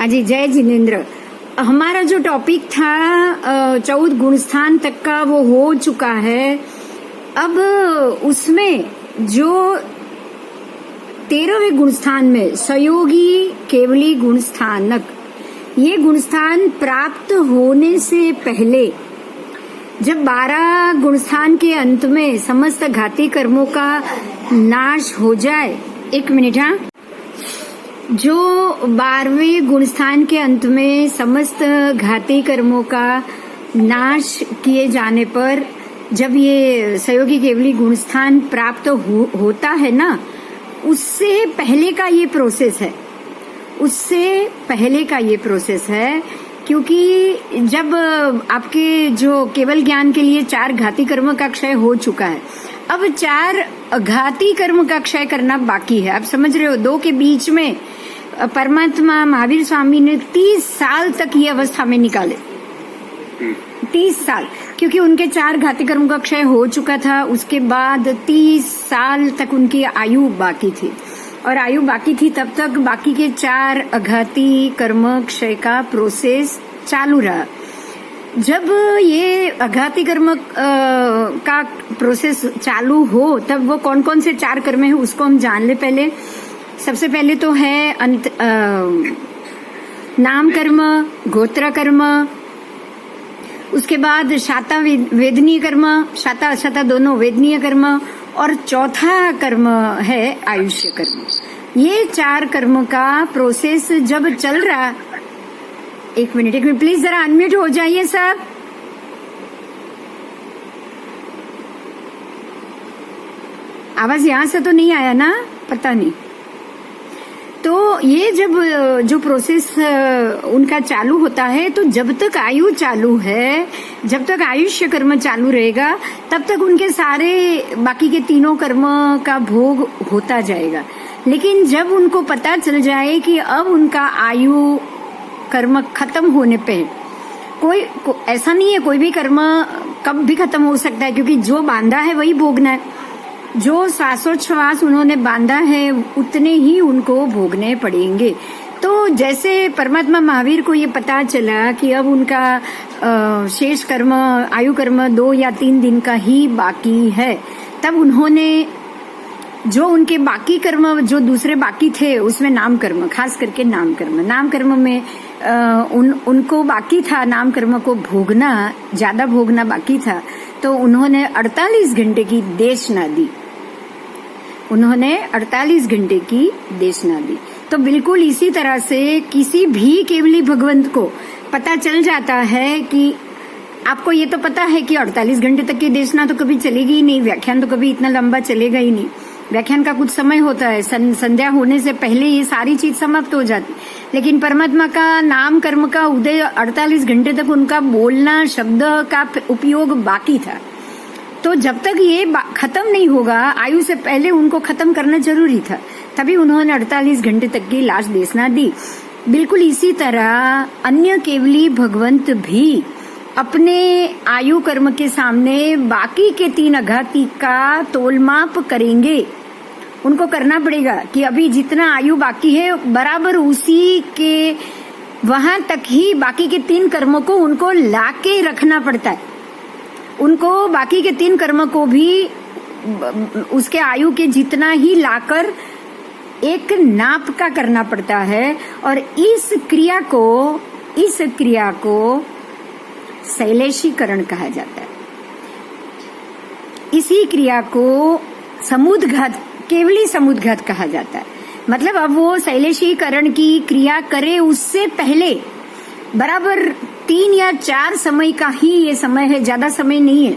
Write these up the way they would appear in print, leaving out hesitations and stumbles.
अजय जय जिनेन्द्र। हमारा जो टॉपिक था 14 गुणस्थान तक का वो हो चुका है। अब उसमें जो 13वें गुणस्थान में सहयोगी केवली गुणस्थानक, ये गुणस्थान प्राप्त होने से पहले जब 12 गुणस्थान के अंत में समस्त घाती कर्मों का नाश हो जाए, एक मिनट, हाँ, जो 12वें गुणस्थान के अंत में समस्त घाती कर्मों का नाश किए जाने पर जब ये सहयोगी केवली गुणस्थान प्राप्त होता है ना, उससे पहले का ये प्रोसेस है, उससे पहले का ये प्रोसेस है। क्योंकि जब आपके जो केवल ज्ञान के लिए 4 घाती कर्म का क्षय हो चुका है, अब 4 घाती कर्म का क्षय करना बाकी है। आप समझ रहे हो, 2 के बीच में परमात्मा महावीर स्वामी ने 30 साल तक ये अवस्था में निकाले, 30 साल, क्योंकि उनके 4 घाती कर्म का क्षय हो चुका था। उसके बाद 30 साल तक उनकी आयु बाकी थी, और आयु बाकी थी तब तक बाकी के 4 अघाती कर्म क्षय का प्रोसेस चालू रहा। जब ये अघाती कर्म का प्रोसेस चालू हो, तब वो कौन कौन से 4 कर्म है उसको हम जान ले। पहले सबसे पहले तो है नाम कर्म, गोत्र कर्म, उसके बाद शाता वेदनीय कर्म, शाता अशाता दोनों वेदनीय कर्म, और चौथा कर्म है आयुष्य कर्म। ये 4 कर्म का प्रोसेस जब चल रहा, एक मिनट प्लीज जरा अनम्यूट हो जाइए सब। आवाज यहां से तो नहीं आया ना, पता नहीं। तो ये जब जो प्रोसेस उनका चालू होता है, तो जब तक आयु चालू है, जब तक आयुष्य कर्म चालू रहेगा, तब तक उनके सारे बाकी के तीनों कर्म का भोग होता जाएगा। लेकिन जब उनको पता चल जाए कि अब उनका आयु कर्म खत्म होने पे, ऐसा नहीं है कोई भी कर्म कब भी खत्म हो सकता है, क्योंकि जो बांधा है वही भोगना है। जो श्वासोच्छ्वास उन्होंने बांधा है उतने ही उनको भोगने पड़ेंगे। तो जैसे परमात्मा महावीर को ये पता चला कि अब उनका शेष कर्म, आयु कर्म 2 या 3 दिन का ही बाकी है, तब उन्होंने जो उनके बाकी कर्म जो दूसरे बाकी थे उसमें नाम कर्म, खास करके नाम कर्म में उनको बाकी था, नाम कर्म को भोगना, ज्यादा भोगना बाकी था। तो उन्होंने 48 घंटे की देशना दी, उन्होंने 48 घंटे की देशना दी। तो बिल्कुल इसी तरह से किसी भी केवली भगवंत को पता चल जाता है कि आपको ये तो पता है कि 48 घंटे तक की देशना तो कभी चलेगी ही नहीं, व्याख्यान तो कभी इतना लंबा चलेगा ही नहीं। व्याख्यान का कुछ समय होता है, संध्या होने से पहले ये सारी चीज समाप्त हो जाती। लेकिन परमात्मा का नाम कर्म का उदय 48 घंटे तक उनका बोलना, शब्द का उपयोग बाकी था। तो जब तक ये खत्म नहीं होगा, आयु से पहले उनको खत्म करना जरूरी था, तभी उन्होंने 48 घंटे तक की लास्ट देशना दी। बिल्कुल इसी तरह अन्य केवली भगवंत भी अपने आयु कर्म के सामने बाकी के 3 अघाती का तोलमाप करेंगे। उनको करना पड़ेगा कि अभी जितना आयु बाकी है बराबर उसी के वहां तक ही बाकी के 3 कर्मों को उनको लाके रखना पड़ता है। उनको बाकी के 3 कर्म को भी उसके आयु के जितना ही लाकर एक नाप का करना पड़ता है। और इस क्रिया को शैलेशीकरण कहा जाता है। इसी क्रिया को समुद्घात, केवली समुद्घात कहा जाता है। मतलब अब वो शैलेशीकरण की क्रिया करे उससे पहले बराबर 3 या 4 समय का ही ये समय है, ज्यादा समय नहीं है।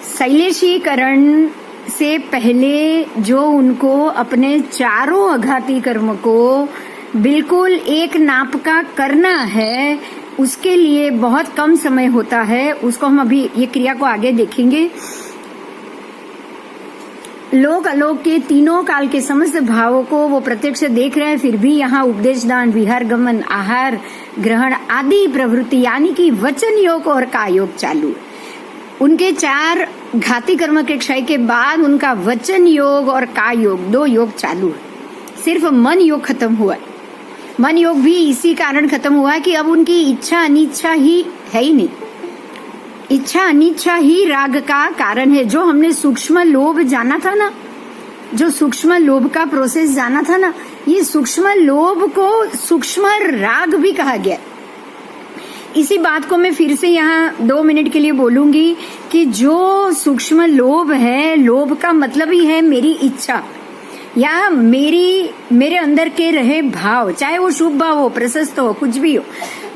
शैलेशीकरण से पहले जो उनको अपने 4 अघाती कर्म को बिल्कुल एक नाप का करना है, उसके लिए बहुत कम समय होता है। उसको हम अभी ये क्रिया को आगे देखेंगे। लोक अलोक के तीनों काल के समस्त भावों को वो प्रत्यक्ष देख रहे हैं, फिर भी यहाँ उपदेश दान, विहार गमन, आहार ग्रहण आदि प्रवृत्ति यानी कि वचन योग और काय योग चालू है। उनके 4 घाती कर्म के क्षय के बाद उनका वचन योग और काय योग 2 योग चालू है। सिर्फ मन योग खत्म हुआ है। मन योग भी इसी कारण खत्म हुआ कि अब उनकी इच्छा अनिच्छा ही है ही नहीं। इच्छा अनिच्छा ही राग का कारण है। जो हमने सूक्ष्म लोभ जाना था ना, जो सूक्ष्म लोभ का प्रोसेस जाना था ना, ये सूक्ष्म लोभ को सूक्ष्म राग भी कहा गया। इसी बात को मैं फिर से यहाँ 2 मिनट के लिए बोलूंगी कि जो सूक्ष्म लोभ है, लोभ का मतलब ही है मेरी इच्छा या मेरे अंदर के रहे भाव, चाहे वो शुभ भाव हो, प्रशस्त हो, कुछ भी हो।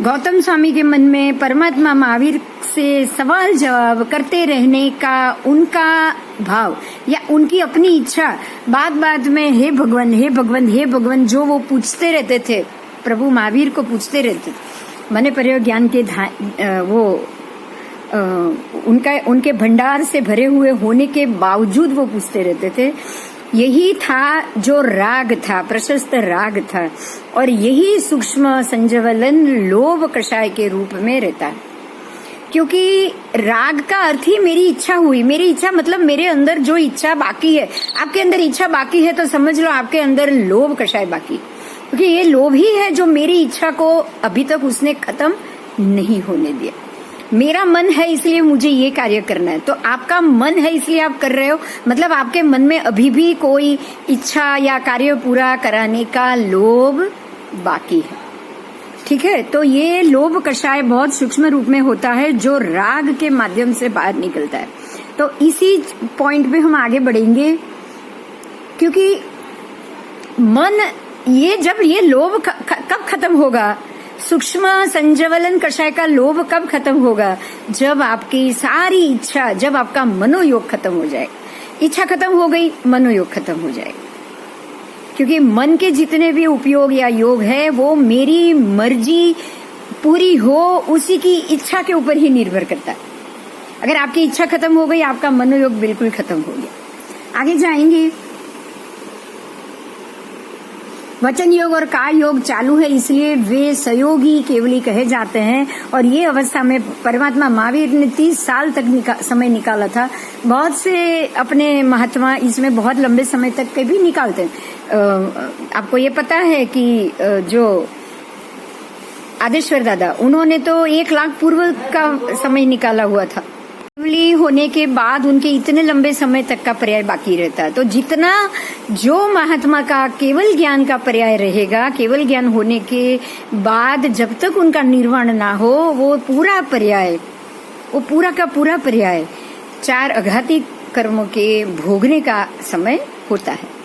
गौतम स्वामी के मन में परमात्मा महावीर से सवाल जवाब करते रहने का उनका भाव या उनकी अपनी इच्छा, बात में हे भगवान हे भगवान हे भगवान जो वो पूछते रहते थे, प्रभु महावीर को पूछते रहते थे। मने प्रयोग ज्ञान के उनके भंडार से भरे हुए होने के बावजूद वो पूछते रहते थे। यही था जो राग था, प्रशस्त राग था, और यही सूक्ष्म संजवलन लोभ कषाय के रूप में रहता है। क्योंकि राग का अर्थ ही मेरी इच्छा हुई। मेरी इच्छा मतलब मेरे अंदर जो इच्छा बाकी है। आपके अंदर इच्छा बाकी है तो समझ लो आपके अंदर लोभ कषाय बाकी, क्योंकि ये लोभ ही है जो मेरी इच्छा को अभी तक उसने खत्म नहीं होने दिया। मेरा मन है इसलिए मुझे ये कार्य करना है, तो आपका मन है इसलिए आप कर रहे हो, मतलब आपके मन में अभी भी कोई इच्छा या कार्य पूरा कराने का लोभ बाकी है। ठीक है, तो ये लोभ कषाय बहुत सूक्ष्म रूप में होता है जो राग के माध्यम से बाहर निकलता है। तो इसी पॉइंट पे हम आगे बढ़ेंगे, क्योंकि मन जब ये लोभ कब खत्म होगा, सूक्ष्म संजवलन कषाय का लोभ कब खत्म होगा, जब आपकी सारी इच्छा, जब आपका मनोयोग खत्म हो जाए। इच्छा खत्म हो गई, मनोयोग खत्म हो जाएगा। क्योंकि मन के जितने भी उपयोग या योग है वो मेरी मर्जी पूरी हो उसी की इच्छा के ऊपर ही निर्भर करता है। अगर आपकी इच्छा खत्म हो गई, आपका मनोयोग बिल्कुल खत्म हो गया। आगे जाएंगे। वचन योग और काय योग चालू है, इसलिए वे सहयोगी केवली कहे जाते हैं। और ये अवस्था में परमात्मा महावीर ने 30 साल तक समय निकाला था। बहुत से अपने महात्मा इसमें बहुत लंबे समय तक के भी निकालते हैं। आपको ये पता है कि जो आदेश्वर दादा, उन्होंने तो 1 लाख पूर्व का समय निकाला हुआ था। केवली होने के बाद उनके इतने लंबे समय तक का पर्याय बाकी रहता है। तो जितना जो महात्मा का केवल ज्ञान का पर्याय रहेगा, केवल ज्ञान होने के बाद जब तक उनका निर्वाण ना हो, वो पूरा पर्याय, वो पूरा का पूरा पर्याय 4 अघाती कर्मों के भोगने का समय होता है।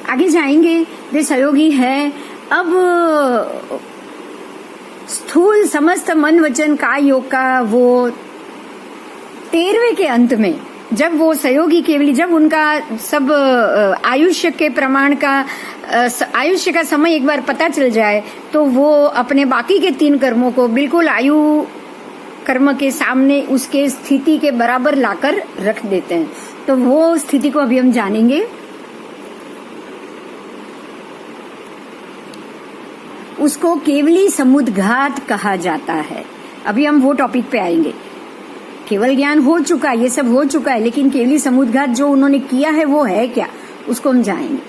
आगे जाएंगे। वे सहयोगी है। अब स्थूल समस्त मन वचन काय योग का वो 13वें के अंत में जब वो सहयोगी केवली, जब उनका सब आयुष्य के प्रमाण का आयुष्य का समय एक बार पता चल जाए, तो वो अपने बाकी के 3 कर्मों को बिल्कुल आयु कर्म के सामने उसके स्थिति के बराबर लाकर रख देते हैं। तो वो स्थिति को अभी हम जानेंगे। उसको केवली समुद्घात कहा जाता है। अभी हम वो टॉपिक पे आएंगे। केवल ज्ञान हो चुका है, ये सब हो चुका है, लेकिन केवली समुद्घात जो उन्होंने किया है वो है क्या, उसको हम जानेंगे।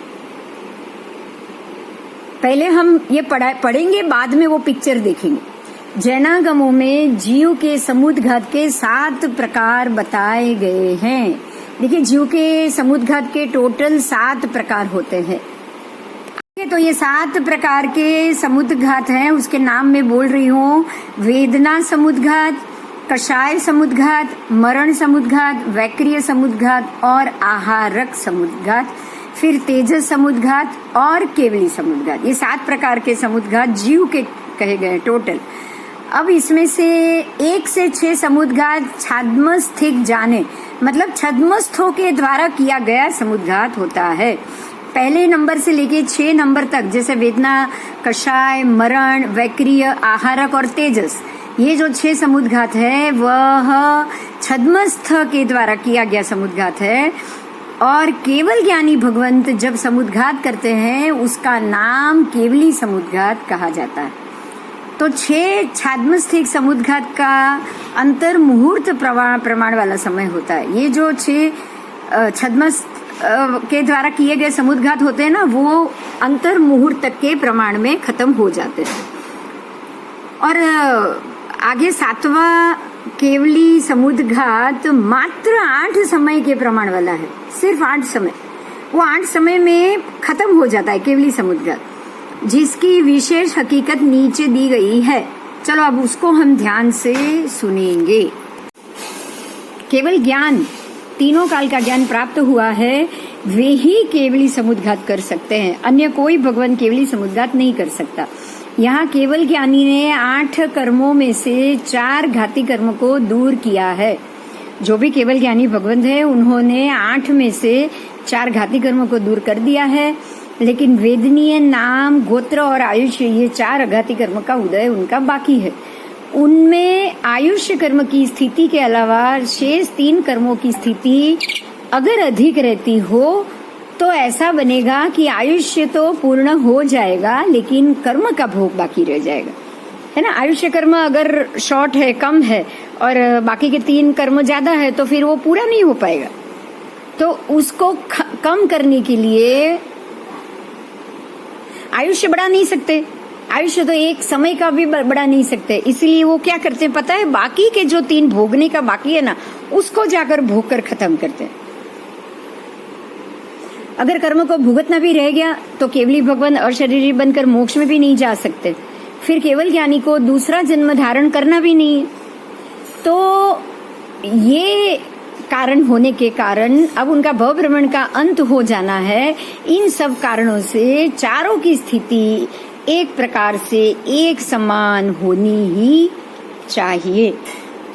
पहले हम ये पढ़ेंगे, बाद में वो पिक्चर देखेंगे। जैनागमों में जीव के समुद्घात के 7 प्रकार बताए गए हैं। देखिए, जीव के समुद्घात के टोटल 7 प्रकार होते हैं। तो ये 7 प्रकार के समुद्घात हैं, उसके नाम मैं बोल रही हूँ। वेदना समुद्घात, कषाय समुद्घात, मरण समुद्घात, वैक्रिय समुद्घात और आहारक समुद्घात, फिर तेजस समुद्घात और केवली समुद्घात। ये 7 प्रकार के समुद्घात जीव के कहे गए टोटल। अब इसमें से 1 से 6 समुद्घात छाद्मस्थिक जाने, मतलब छद्मस्थों के द्वारा किया गया समुद्घात होता है। पहले नंबर से लेके 6 नंबर तक, जैसे वेदना, कषाय, मरण, वैक्रिय, आहारक और तेजस, ये जो 6 समुद्घात है वह छद्मस्थ के द्वारा किया गया समुद्घात है। और केवल ज्ञानी भगवंत जब समुद्घात करते हैं उसका नाम केवली समुद्घात कहा जाता है। तो 6 छाद्मस्थिक समुद्घात का अंतर मुहूर्त प्रमाण वाला समय होता है। ये जो 6 छद्मस्थ के द्वारा किए गए समुद्घात होते हैं ना, वो अंतर मुहूर्त तक के प्रमाण में खत्म हो जाते हैं। और आगे 7वां केवली समुद्घात मात्र 8 समय के प्रमाण वाला है, सिर्फ 8 समय। वो 8 समय में खत्म हो जाता है केवली समुद्घात, जिसकी विशेष हकीकत नीचे दी गई है। चलो अब उसको हम ध्यान से सुनेंगे। केवल ज्ञान, तीनों काल का ज्ञान प्राप्त हुआ है, वे ही केवली समुद्घात कर सकते हैं, अन्य कोई भगवान केवली समुद्घात नहीं कर सकता। यहाँ केवल ज्ञानी ने 8 कर्मों में से 4 घाती कर्म को दूर किया है। जो भी केवल ज्ञानी भगवंत है, उन्होंने 8 में से 4 घाती कर्म को दूर कर दिया है, लेकिन वेदनीय, नाम, गोत्र और आयुष्य, ये 4 अघाती कर्म का उदय उनका बाकी है। उनमें आयुष्य कर्म की स्थिति के अलावा शेष 3 कर्मों की स्थिति अगर अधिक रहती हो तो ऐसा बनेगा कि आयुष्य तो पूर्ण हो जाएगा, लेकिन कर्म का भोग बाकी रह जाएगा, है ना। आयुष्य कर्म अगर शॉर्ट है, कम है, और बाकी के 3 कर्म ज्यादा है, तो फिर वो पूरा नहीं हो पाएगा। तो उसको कम करने के लिए आयुष्य बढ़ा नहीं सकते, आयुष्य तो एक समय का भी बढ़ा नहीं सकते। इसलिए वो क्या करते हैं पता है, बाकी के जो 3 भोगने का बाकी है ना, उसको जाकर भोग कर खत्म करते हैं। अगर कर्म को भुगतना भी रह गया तो केवली भगवान अशरीरी बनकर मोक्ष में भी नहीं जा सकते, फिर केवल ज्ञानी को दूसरा जन्म धारण करना भी नहीं। तो ये कारण होने के कारण अब उनका भव भ्रमण का अंत हो जाना है। इन सब कारणों से चारों की स्थिति एक प्रकार से एक समान होनी ही चाहिए।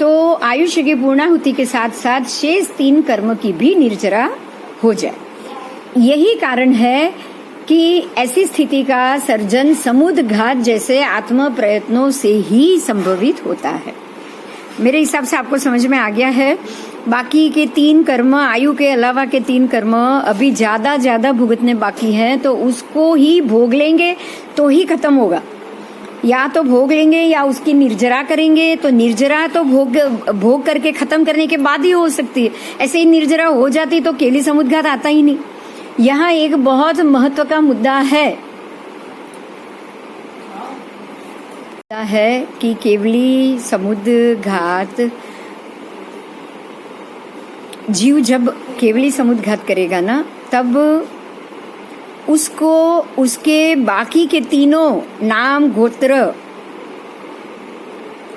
तो आयुष्य की पूर्णाहुति के साथ साथ शेष 3 कर्म की भी निर्जरा हो जाए। यही कारण है कि ऐसी स्थिति का सर्जन समुद्घात जैसे आत्म प्रयत्नों से ही संभवित होता है। मेरे हिसाब से आपको समझ में आ गया है। बाकी के 3 कर्म, आयु के अलावा के 3 कर्म अभी ज्यादा भुगतने बाकी हैं, तो उसको ही भोग लेंगे तो ही खत्म होगा। या तो भोग लेंगे या उसकी निर्जरा करेंगे, तो निर्जरा तो भोग करके खत्म करने के बाद ही हो सकती है। ऐसे ही निर्जरा हो जाती तो केवली समुद्घात आता ही नहीं। यहाँ एक बहुत महत्व का मुद्दा है कि केवली समुद्घात, जीव जब केवली समुद्घात करेगा ना, तब उसको उसके बाकी के 3 नाम, गोत्र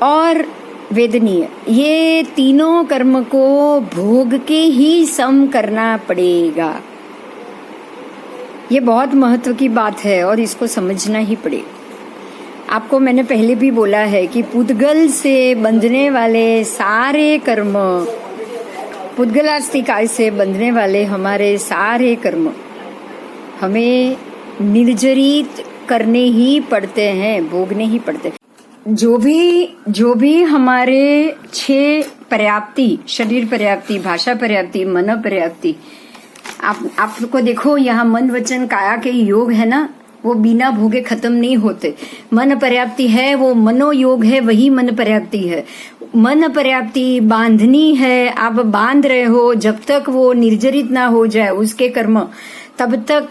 और वेदनीय, ये 3 कर्म को भोग के ही सम करना पड़ेगा। ये बहुत महत्व की बात है और इसको समझना ही पड़ेगा। आपको मैंने पहले भी बोला है कि पुद्गल से बंधने वाले सारे कर्म, पुद्गलास्थि काल से बंधने वाले हमारे सारे कर्म हमें निर्जरित करने ही पड़ते हैं, भोगने ही पड़ते हैं। जो भी हमारे 6 पर्याप्ति, शरीर पर्याप्ति, भाषा पर्याप्ति, मन पर्याप्ति, आपको देखो यहाँ मन वचन काया के योग है ना, वो बिना भोगे खत्म नहीं होते। मन पर्याप्ति है, वो मनोयोग है, वही मन पर्याप्ति है। मन पर्याप्ति बांधनी है, आप बांध रहे हो, जब तक वो निर्जरित ना हो जाए उसके कर्म, तब तक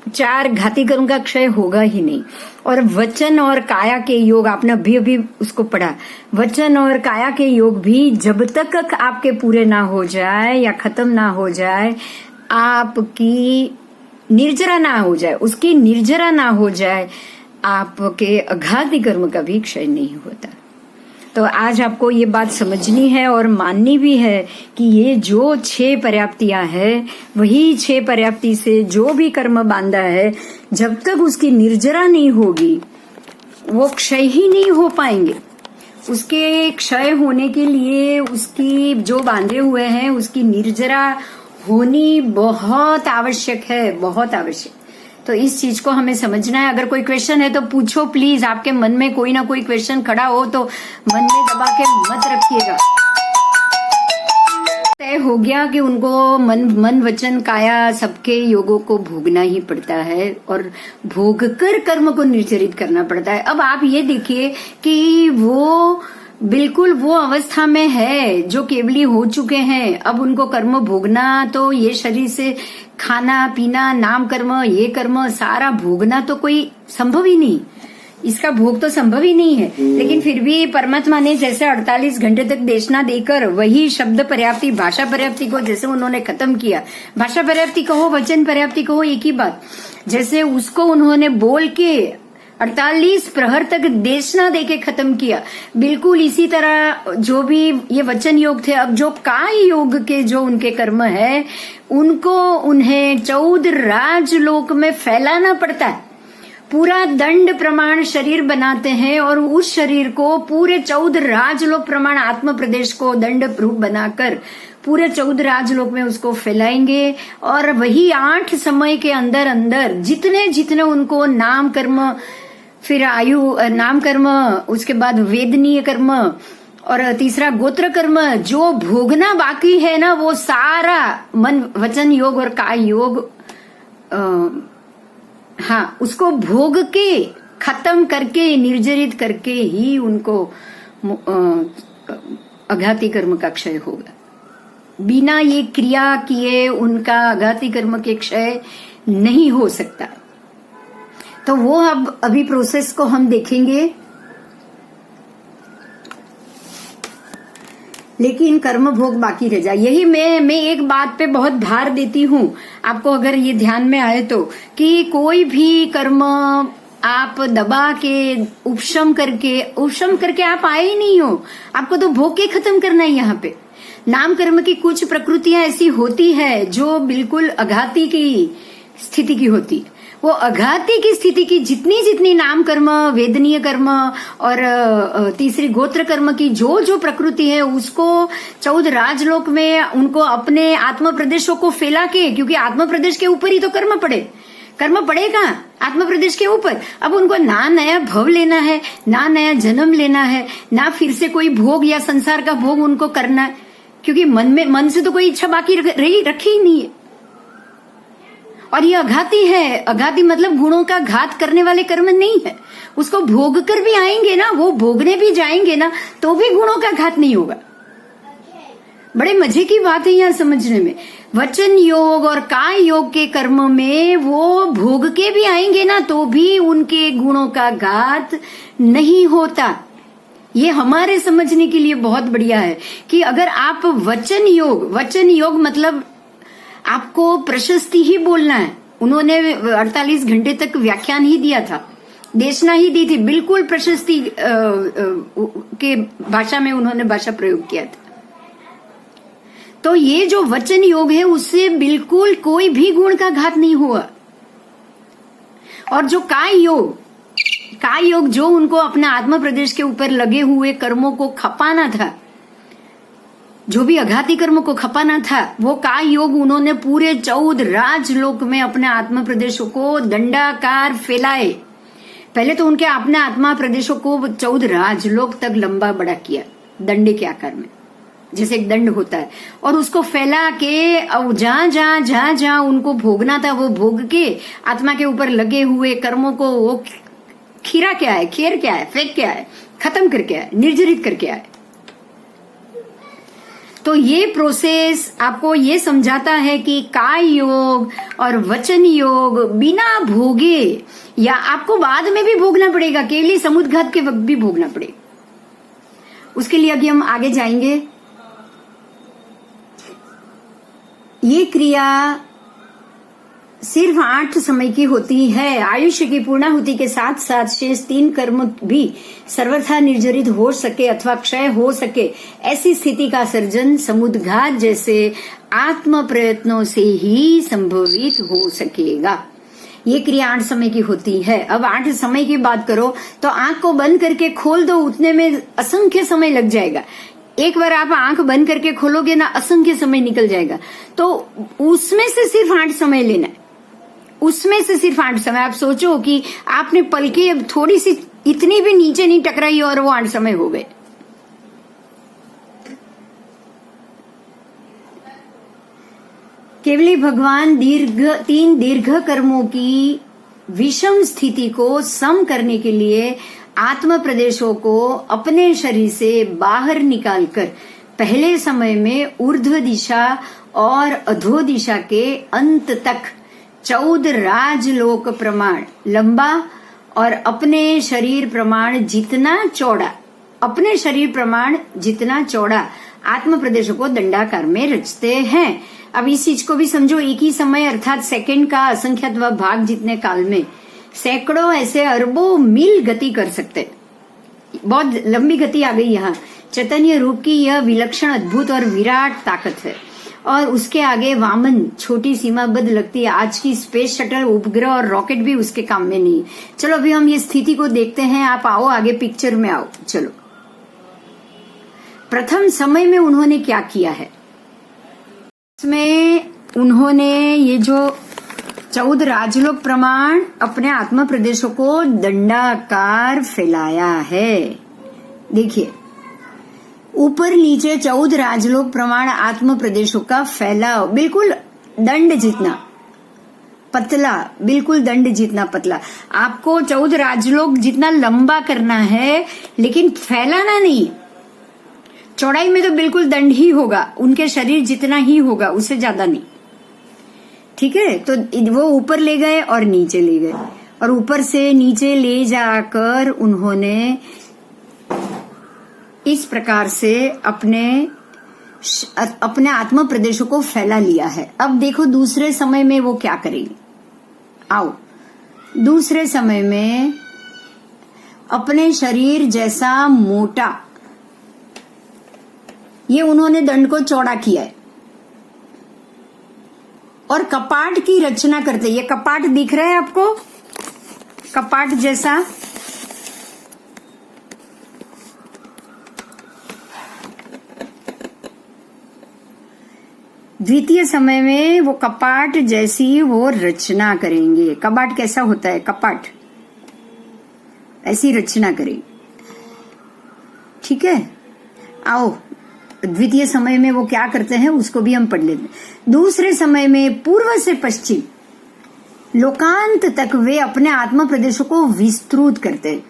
4 घाती कर्म का क्षय होगा ही नहीं। और वचन और काया के योग, आपने अभी उसको पढ़ा, वचन और काया के योग भी जब तक आपके पूरे ना हो जाए या खत्म ना हो जाए, आपकी निर्जरा ना हो जाए, उसकी निर्जरा ना हो जाए, आपके अघाती कर्म का भी क्षय नहीं होता। तो आज आपको ये बात समझनी है और माननी भी है कि ये जो 6 पर्याप्तियां है, वही 6 पर्याप्ति से जो भी कर्म बांधा है, जब तक उसकी निर्जरा नहीं होगी वो क्षय ही नहीं हो पाएंगे। उसके क्षय होने के लिए उसकी जो बांधे हुए हैं उसकी निर्जरा होनी बहुत आवश्यक है, बहुत आवश्यक। तो इस चीज को हमें समझना है। अगर कोई क्वेश्चन है तो पूछो प्लीज, आपके मन में कोई ना कोई क्वेश्चन खड़ा हो तो मन में दबा के मत रखिएगा। तय हो गया कि उनको मन वचन काया सबके योगों को भोगना ही पड़ता है और भोग कर कर्म को निर्जरित करना पड़ता है। अब आप ये देखिए कि वो बिल्कुल वो अवस्था में है जो केवली हो चुके हैं। अब उनको कर्म भोगना, तो ये शरीर से खाना पीना, नाम कर्म, ये कर्म सारा भोगना तो कोई संभव ही नहीं, इसका भोग तो संभव ही नहीं है। लेकिन फिर भी परमात्मा ने जैसे 48 घंटे तक देशना देकर वही शब्द पर्याप्ति, भाषा पर्याप्ति को जैसे उन्होंने खत्म किया, भाषा पर्याप्ति कहो, वचन पर्याप्ति कहो, एक ही बात, जैसे उसको उन्होंने बोल के 48 प्रहर तक देशना देके खत्म किया, बिल्कुल इसी तरह जो भी ये वचन योग थे, अब जो काय योग के जो उनके कर्म है उनको उन्हें 14 राजलोक में फैलाना पड़ता है। पूरा दंड प्रमाण शरीर बनाते हैं और उस शरीर को पूरे 14 राजलोक प्रमाण आत्म प्रदेश को दंड रूप बनाकर पूरे 14 राजलोक में उसको फैलाएंगे। और वही 8 समय के अंदर अंदर जितने जितने उनको नाम कर्म, फिर आयु नाम कर्म, उसके बाद वेदनीय कर्म और तीसरा गोत्र कर्म जो भोगना बाकी है ना, वो सारा मन वचन योग और काय योग हाँ उसको भोग के खत्म करके निर्जरित करके ही उनको अघाती कर्म का क्षय होगा। बिना ये क्रिया किए उनका अघाती कर्म के क्षय नहीं हो सकता। तो वो अब अभी प्रोसेस को हम देखेंगे, लेकिन कर्म भोग बाकी रह जाए। यही मैं एक बात पे बहुत भार देती हूँ आपको, अगर ये ध्यान में आए तो, कि कोई भी कर्म आप दबा के उपशम करके आप आए ही नहीं हो, आपको तो भोग के खत्म करना है। यहाँ पे नाम कर्म की कुछ प्रकृतियां ऐसी होती है जो बिल्कुल अघाती की स्थिति की होती है। वो अघाती की स्थिति की जितनी जितनी नाम कर्म, वेदनीय कर्म और तीसरी गोत्र कर्म की जो जो प्रकृति है उसको 14 राजलोक में उनको अपने आत्म प्रदेशों को फैला के, क्योंकि आत्म प्रदेश के ऊपर ही तो कर्म पड़ेगा आत्म प्रदेश के ऊपर। अब उनको ना नया भव लेना है, ना नया जन्म लेना है, ना फिर से कोई भोग या संसार का भोग उनको करना है, क्योंकि मन से तो कोई इच्छा बाकी रखी ही नहीं है। और ये अघाती है। अघाती मतलब गुणों का घात करने वाले कर्म नहीं है। उसको भोग कर भी आएंगे ना, वो भोगने भी जाएंगे ना, तो भी गुणों का घात नहीं होगा। बड़े मजे की बात है यहाँ समझने में। वचन योग और काय योग के कर्म में वो भोग के भी आएंगे ना, तो भी उनके गुणों का घात नहीं होता। ये हमारे समझने के लिए बहुत बढ़िया है कि अगर आप वचन योग मतलब आपको प्रशस्ति ही बोलना है। उन्होंने 48 घंटे तक व्याख्यान ही दिया था, देशना ही दी थी, बिल्कुल प्रशस्ति के भाषा में उन्होंने भाषा प्रयोग किया था। तो ये जो वचन योग है उससे बिल्कुल कोई भी गुण का घात नहीं हुआ। और जो काय योग जो उनको अपने आत्म प्रदेश के ऊपर लगे हुए कर्मों को खपाना था, जो भी अघाती कर्म को खपाना था, वो काय योग उन्होंने पूरे 14 राजलोक में अपने आत्मा प्रदेशों को दंडाकार फैलाए। पहले तो उनके अपने आत्मा प्रदेशों को 14 राजलोक तक लंबा बड़ा किया दंडे के आकार में, जैसे एक दंड होता है, और उसको फैला के जहां उनको भोगना था वो भोग के आत्मा के ऊपर लगे हुए कर्मों को वो खेर के आए, फेंक के आए, खत्म करके आए, निर्जरित करके आए। तो ये प्रोसेस आपको ये समझाता है कि काय योग और वचन योग बिना भोगे, या आपको बाद में भी भोगना पड़ेगा, केवली समुद्घात के वक्त भी भोगना पड़ेगा। उसके लिए अभी हम आगे जाएंगे। ये क्रिया सिर्फ 8 समय की होती है। आयुष्य की पूर्णाहुति के साथ साथ शेष 3 कर्म भी सर्वथा निर्जरित हो सके अथवा क्षय हो सके, ऐसी स्थिति का सर्जन समुद्घात जैसे आत्म प्रयत्नों से ही संभवित हो सकेगा। ये क्रिया 8 समय की होती है। अब 8 समय की बात करो तो आंख को बंद करके खोल दो, उतने में असंख्य समय लग जाएगा। एक बार आप आंख बंद करके खोलोगे ना, असंख्य समय निकल जाएगा। तो उसमें से सिर्फ 8 समय लेना है, उसमें से सिर्फ 8 समय। आप सोचो कि आपने पलके थोड़ी सी इतनी भी नीचे नहीं टकराई और वो 8 समय हो गए। केवली भगवान 3 दीर्घ कर्मों की विषम स्थिति को सम करने के लिए आत्म प्रदेशों को अपने शरीर से बाहर निकालकर पहले समय में ऊर्ध्व दिशा और अधो दिशा के अंत तक 14 राजलोक प्रमाण लंबा और अपने शरीर प्रमाण जितना चौड़ा आत्म प्रदेशों को दंडाकार में रचते हैं। अब इस चीज को भी समझो, एक ही समय अर्थात सेकंड का असंख्यत्व भाग जितने काल में सैकड़ों ऐसे अरबों मील गति कर सकते। बहुत लंबी गति आ गई यहाँ। चैतन्य रूप की यह विलक्षण, अद्भुत और विराट ताकत है और उसके आगे वामन छोटी सीमाबद्ध लगती है। आज की स्पेस शटल, उपग्रह और रॉकेट भी उसके काम में नहीं। चलो अभी हम ये स्थिति को देखते हैं। आप आओ आगे पिक्चर में आओ। चलो प्रथम समय में उन्होंने क्या किया है, इसमें उन्होंने ये जो 14 राजलोक प्रमाण अपने आत्म प्रदेशों को दंडाकार फैलाया है। देखिए ऊपर नीचे 14 राजलोक प्रमाण आत्म प्रदेशों का फैलाव, बिल्कुल दंड जितना पतला, बिल्कुल दंड जितना पतला। आपको 14 राजलोक जितना लंबा करना है, लेकिन फैलाना नहीं। चौड़ाई में तो बिल्कुल दंड ही होगा, उनके शरीर जितना ही होगा, उससे ज्यादा नहीं। ठीक है, तो वो ऊपर ले गए और नीचे ले गए, और ऊपर से नीचे ले जाकर उन्होंने इस प्रकार से अपने आत्म प्रदेशों को फैला लिया है। अब देखो दूसरे समय में वो क्या करेंगे। आओ, दूसरे समय में अपने शरीर जैसा मोटा, ये उन्होंने दंड को चौड़ा किया है और कपाट की रचना करते। ये कपाट दिख रहा है आपको, कपाट जैसा। द्वितीय समय में वो कपाट जैसी वो रचना करेंगे। कपाट कैसा होता है, कपाट ऐसी रचना करेंगे। ठीक है, आओ द्वितीय समय में वो क्या करते हैं उसको भी हम पढ़ लेते हैं। दूसरे समय में पूर्व से पश्चिम लोकांत तक वे अपने आत्म प्रदेशों को विस्तृत करते हैं,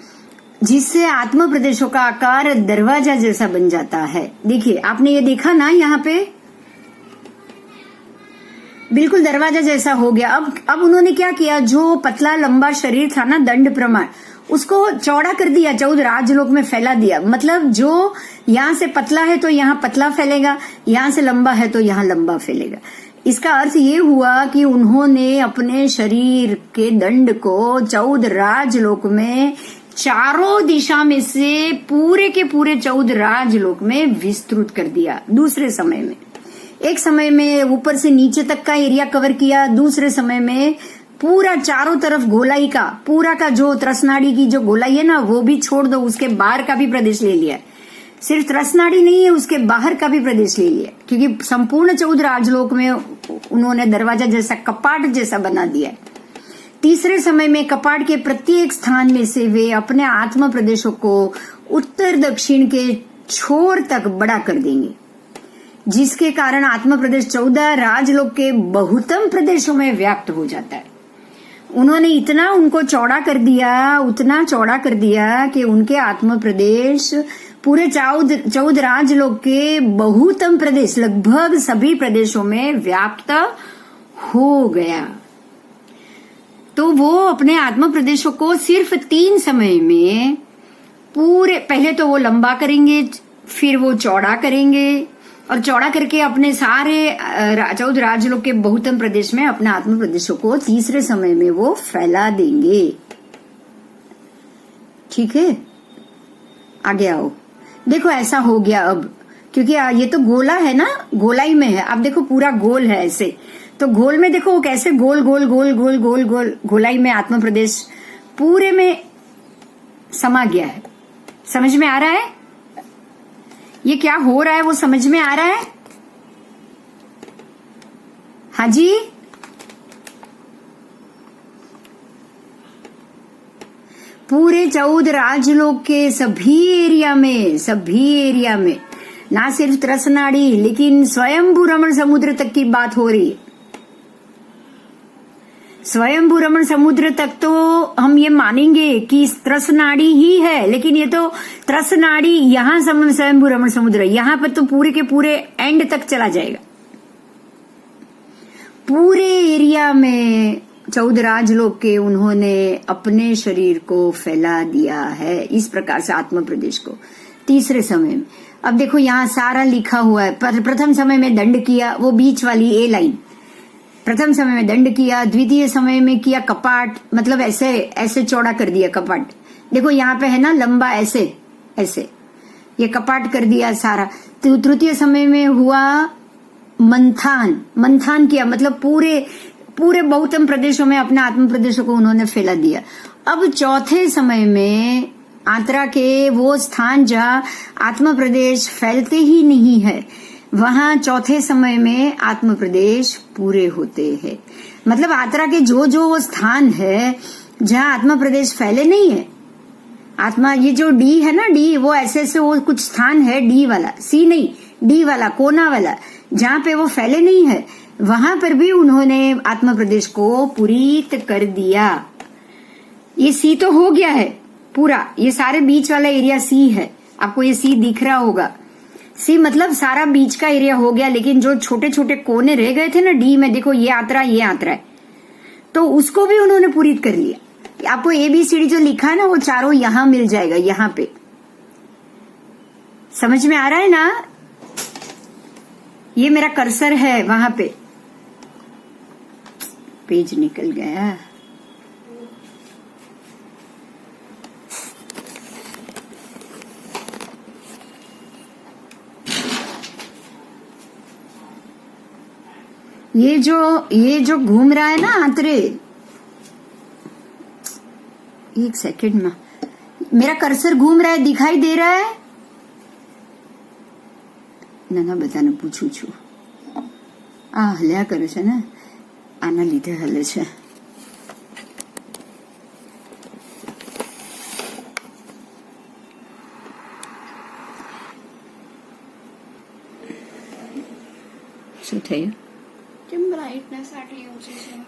जिससे आत्म प्रदेशों का आकार दरवाजा जैसा बन जाता है। देखिए आपने ये देखा ना, यहाँ पे बिल्कुल दरवाजा जैसा हो गया। अब उन्होंने क्या किया, जो पतला लंबा शरीर था ना दंड प्रमाण, उसको चौड़ा कर दिया, 14 राजलोक में फैला दिया। मतलब जो यहाँ से पतला है तो यहाँ पतला फैलेगा, यहाँ से लंबा है तो यहाँ लंबा फैलेगा। इसका अर्थ ये हुआ कि उन्होंने अपने शरीर के दंड को 14 राजलोक में चारों दिशा में से पूरे के पूरे 14 राजलोक में विस्तृत कर दिया। दूसरे समय में एक समय में ऊपर से नीचे तक का एरिया कवर किया, दूसरे समय में पूरा चारों तरफ गोलाई का, पूरा का जो त्रसनाड़ी की जो गोलाई है ना वो भी छोड़ दो, उसके बाहर का भी प्रदेश ले लिया। सिर्फ त्रसनाड़ी नहीं है, उसके बाहर का भी प्रदेश ले लिया, क्योंकि संपूर्ण 14 राजलोक में उन्होंने दरवाजा जैसा, कपाट जैसा बना दिया। तीसरे समय में कपाट के प्रत्येक स्थान में से वे अपने आत्म प्रदेशों को उत्तर दक्षिण के छोर तक बड़ा कर देंगे, जिसके कारण आत्म प्रदेश 14 राजलोक के बहुतम प्रदेशों में व्याप्त हो जाता है। उन्होंने इतना उनको चौड़ा कर दिया, उतना चौड़ा कर दिया कि उनके आत्म प्रदेश पूरे 14 राजलोक के बहुतम प्रदेश, लगभग सभी प्रदेशों में व्याप्त हो गया। तो वो अपने आत्म प्रदेशों को सिर्फ 3 समय में पूरे, पहले तो वो लंबा करेंगे, फिर वो चौड़ा करेंगे, और चौड़ा करके अपने सारे 14 राजलोक के बहुतम प्रदेश में अपने आत्म प्रदेशों को तीसरे समय में वो फैला देंगे। ठीक है, आगे आओ। देखो ऐसा हो गया अब, क्योंकि ये तो गोला है ना, गोलाई में है। अब देखो पूरा गोल है ऐसे, तो गोल में देखो वो कैसे गोल गोल गोल गोल गोल गोल गोलाई में आत्म प्रदेश पूरे में समा गया है। समझ में आ रहा है ये क्या हो रहा है, वो समझ में आ रहा है? हाँ जी, पूरे 14 राजलोक के सभी एरिया में ना सिर्फ त्रसनाड़ी, लेकिन स्वयंभू रमण समुद्र तक की बात हो रही है। स्वयंभू रमण समुद्र तक तो हम ये मानेंगे कि त्रसनाड़ी ही है, लेकिन ये तो त्रसनाड़ी यहाँ स्वयंभू रमण समुद्र, यहाँ पर तो पूरे के पूरे एंड तक चला जाएगा। पूरे एरिया में 14 राजलोक के उन्होंने अपने शरीर को फैला दिया है, इस प्रकार से आत्म प्रदेश को तीसरे समय में। अब देखो यहाँ सारा लिखा हुआ है। प्रथम समय में दंड किया, वो बीच वाली ए लाइन, प्रथम समय में दंड किया, द्वितीय समय में किया कपाट, मतलब ऐसे ऐसे चौड़ा कर दिया कपाट। देखो यहाँ पे है ना लंबा, ऐसे ऐसे ये कपाट कर दिया सारा। तृतीय समय में हुआ मंथान किया, मतलब पूरे बहुतम प्रदेशों में अपने आत्म प्रदेशों को उन्होंने फैला दिया। अब चौथे समय में आत्रा के वो स्थान जहाँ आत्म प्रदेश फैलते ही नहीं है, वहां चौथे समय में आत्म प्रदेश पूरे होते हैं। मतलब आत्रा के जो वो स्थान है जहाँ आत्म प्रदेश फैले नहीं है, आत्मा ये जो डी है ना, डी वो ऐसे वो कुछ स्थान है, डी वाला, सी नहीं, डी वाला कोना वाला, जहाँ पे वो फैले नहीं है, वहां पर भी उन्होंने आत्म प्रदेश को पूरित कर दिया। ये सी तो हो गया है पूरा, ये सारे बीच वाला एरिया सी है, आपको ये सी दिख रहा होगा। सी मतलब सारा बीच का एरिया हो गया, लेकिन जो छोटे छोटे कोने रह गए थे ना डी में, देखो ये आत्रा है, तो उसको भी उन्होंने पूरित कर लिया। आपको ABCD जो लिखा है ना, वो चारों यहां मिल जाएगा, यहाँ पे। समझ में आ रहा है ना? ये मेरा कर्सर है वहां पे, पेज निकल गया। ये जो घूम रहा है ना आंतरे, एक सेकंड में, मेरा कर्सर घूम रहा है, दिखाई दे रहा है ना? બધાને પૂછું છું, આ હલ્યા કરે છે ને, આના લીધે હલે છે। શું થયું?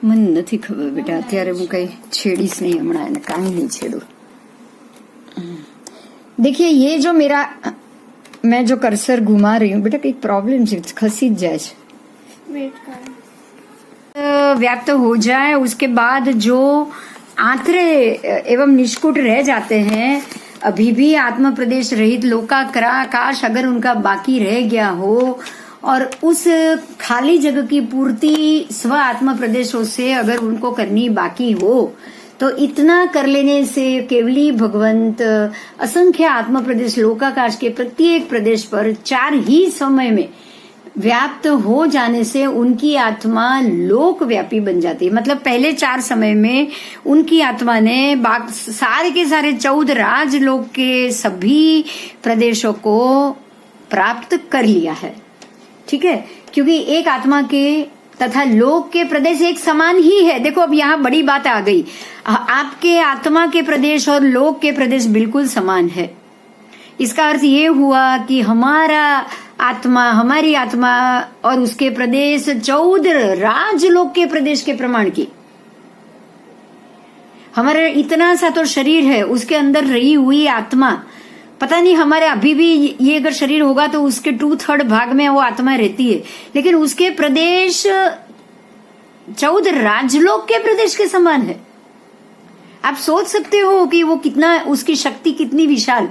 મને નથી ખબર બેટા, અત્યારે હું કઈ છેડીશ नहीं, હમણાં એને કાંઈ नहीं છેડું। देखिए ये जो मेरा, मैं जो कर्सर घुमा रही हूँ बेटा, कई प्रॉब्लम से खसी जाए, वेट कर, व्याप्त हो जाए, उसके बाद जो आंतरे एवं निष्कुट रह जाते हैं, अभी भी आत्म प्रदेश रहित लोकाकाश अगर उनका बाकी रह गया हो, और उस खाली जगह की पूर्ति स्व आत्म प्रदेशों से अगर उनको करनी बाकी हो, तो इतना कर लेने से केवली भगवंत असंख्य आत्म प्रदेश लोकाकाश के प्रत्येक प्रदेश पर 4 ही समय में व्याप्त हो जाने से उनकी आत्मा लोक व्यापी बन जाती है। मतलब पहले 4 समय में उनकी आत्मा ने सारे के सारे 14 राजलोक के सभी प्रदेशों को प्राप्त कर लिया है। ठीक है, क्योंकि एक आत्मा के तथा लोक के प्रदेश एक समान ही है। देखो अब यहाँ बड़ी बात आ गई, आपके आत्मा के प्रदेश और लोक के प्रदेश बिल्कुल समान है। इसका अर्थ ये हुआ कि हमारी आत्मा और उसके प्रदेश 14 राजलोक के प्रदेश के प्रमाण की। हमारा इतना सा तो शरीर है, उसके अंदर रही हुई आत्मा, पता नहीं हमारे अभी भी ये अगर शरीर होगा तो उसके 2/3 भाग में वो आत्मा रहती है, लेकिन उसके प्रदेश 14 राजलोक के प्रदेश के समान है। आप सोच सकते हो कि वो कितना, उसकी शक्ति कितनी विशाल।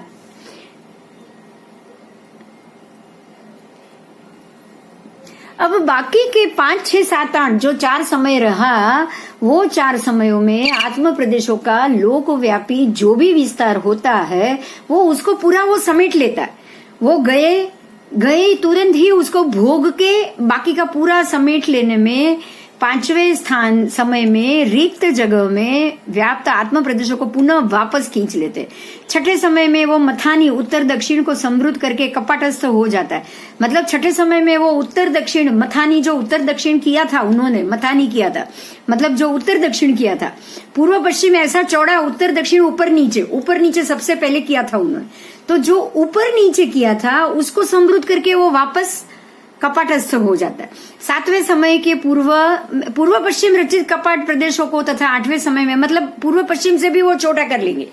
अब बाकी के 5, 6, 7, 8 जो 4 समय रहा, वो 4 समयों में आत्म प्रदेशों का लोकव्यापी जो भी विस्तार होता है, वो उसको पूरा वो समेट लेता है। वो गए तुरंत ही उसको भोग के बाकी का पूरा समेट लेने में 5वें स्थान समय में रिक्त जगह में व्याप्त आत्म प्रदेशों को पुनः वापस खींच लेते। 6ठे समय में वो मथानी उत्तर दक्षिण को समृद्ध करके कपाटस्थ हो जाता है। मतलब 6ठे समय में वो उत्तर दक्षिण मथानी, जो उत्तर दक्षिण किया था उन्होंने, मथानी किया था, मतलब जो उत्तर दक्षिण किया था, पूर्व पश्चिम ऐसा चौड़ा, उत्तर दक्षिण ऊपर नीचे सबसे पहले किया था उन्होंने। तो जो ऊपर नीचे किया था उसको समृद्ध करके वो वापस कपाटस्थ हो जाता है। 7वें समय के पूर्व पश्चिम रचित कपाट प्रदेशों को तथा 8वें समय में, मतलब पूर्व पश्चिम से भी वो छोटा कर लेंगे।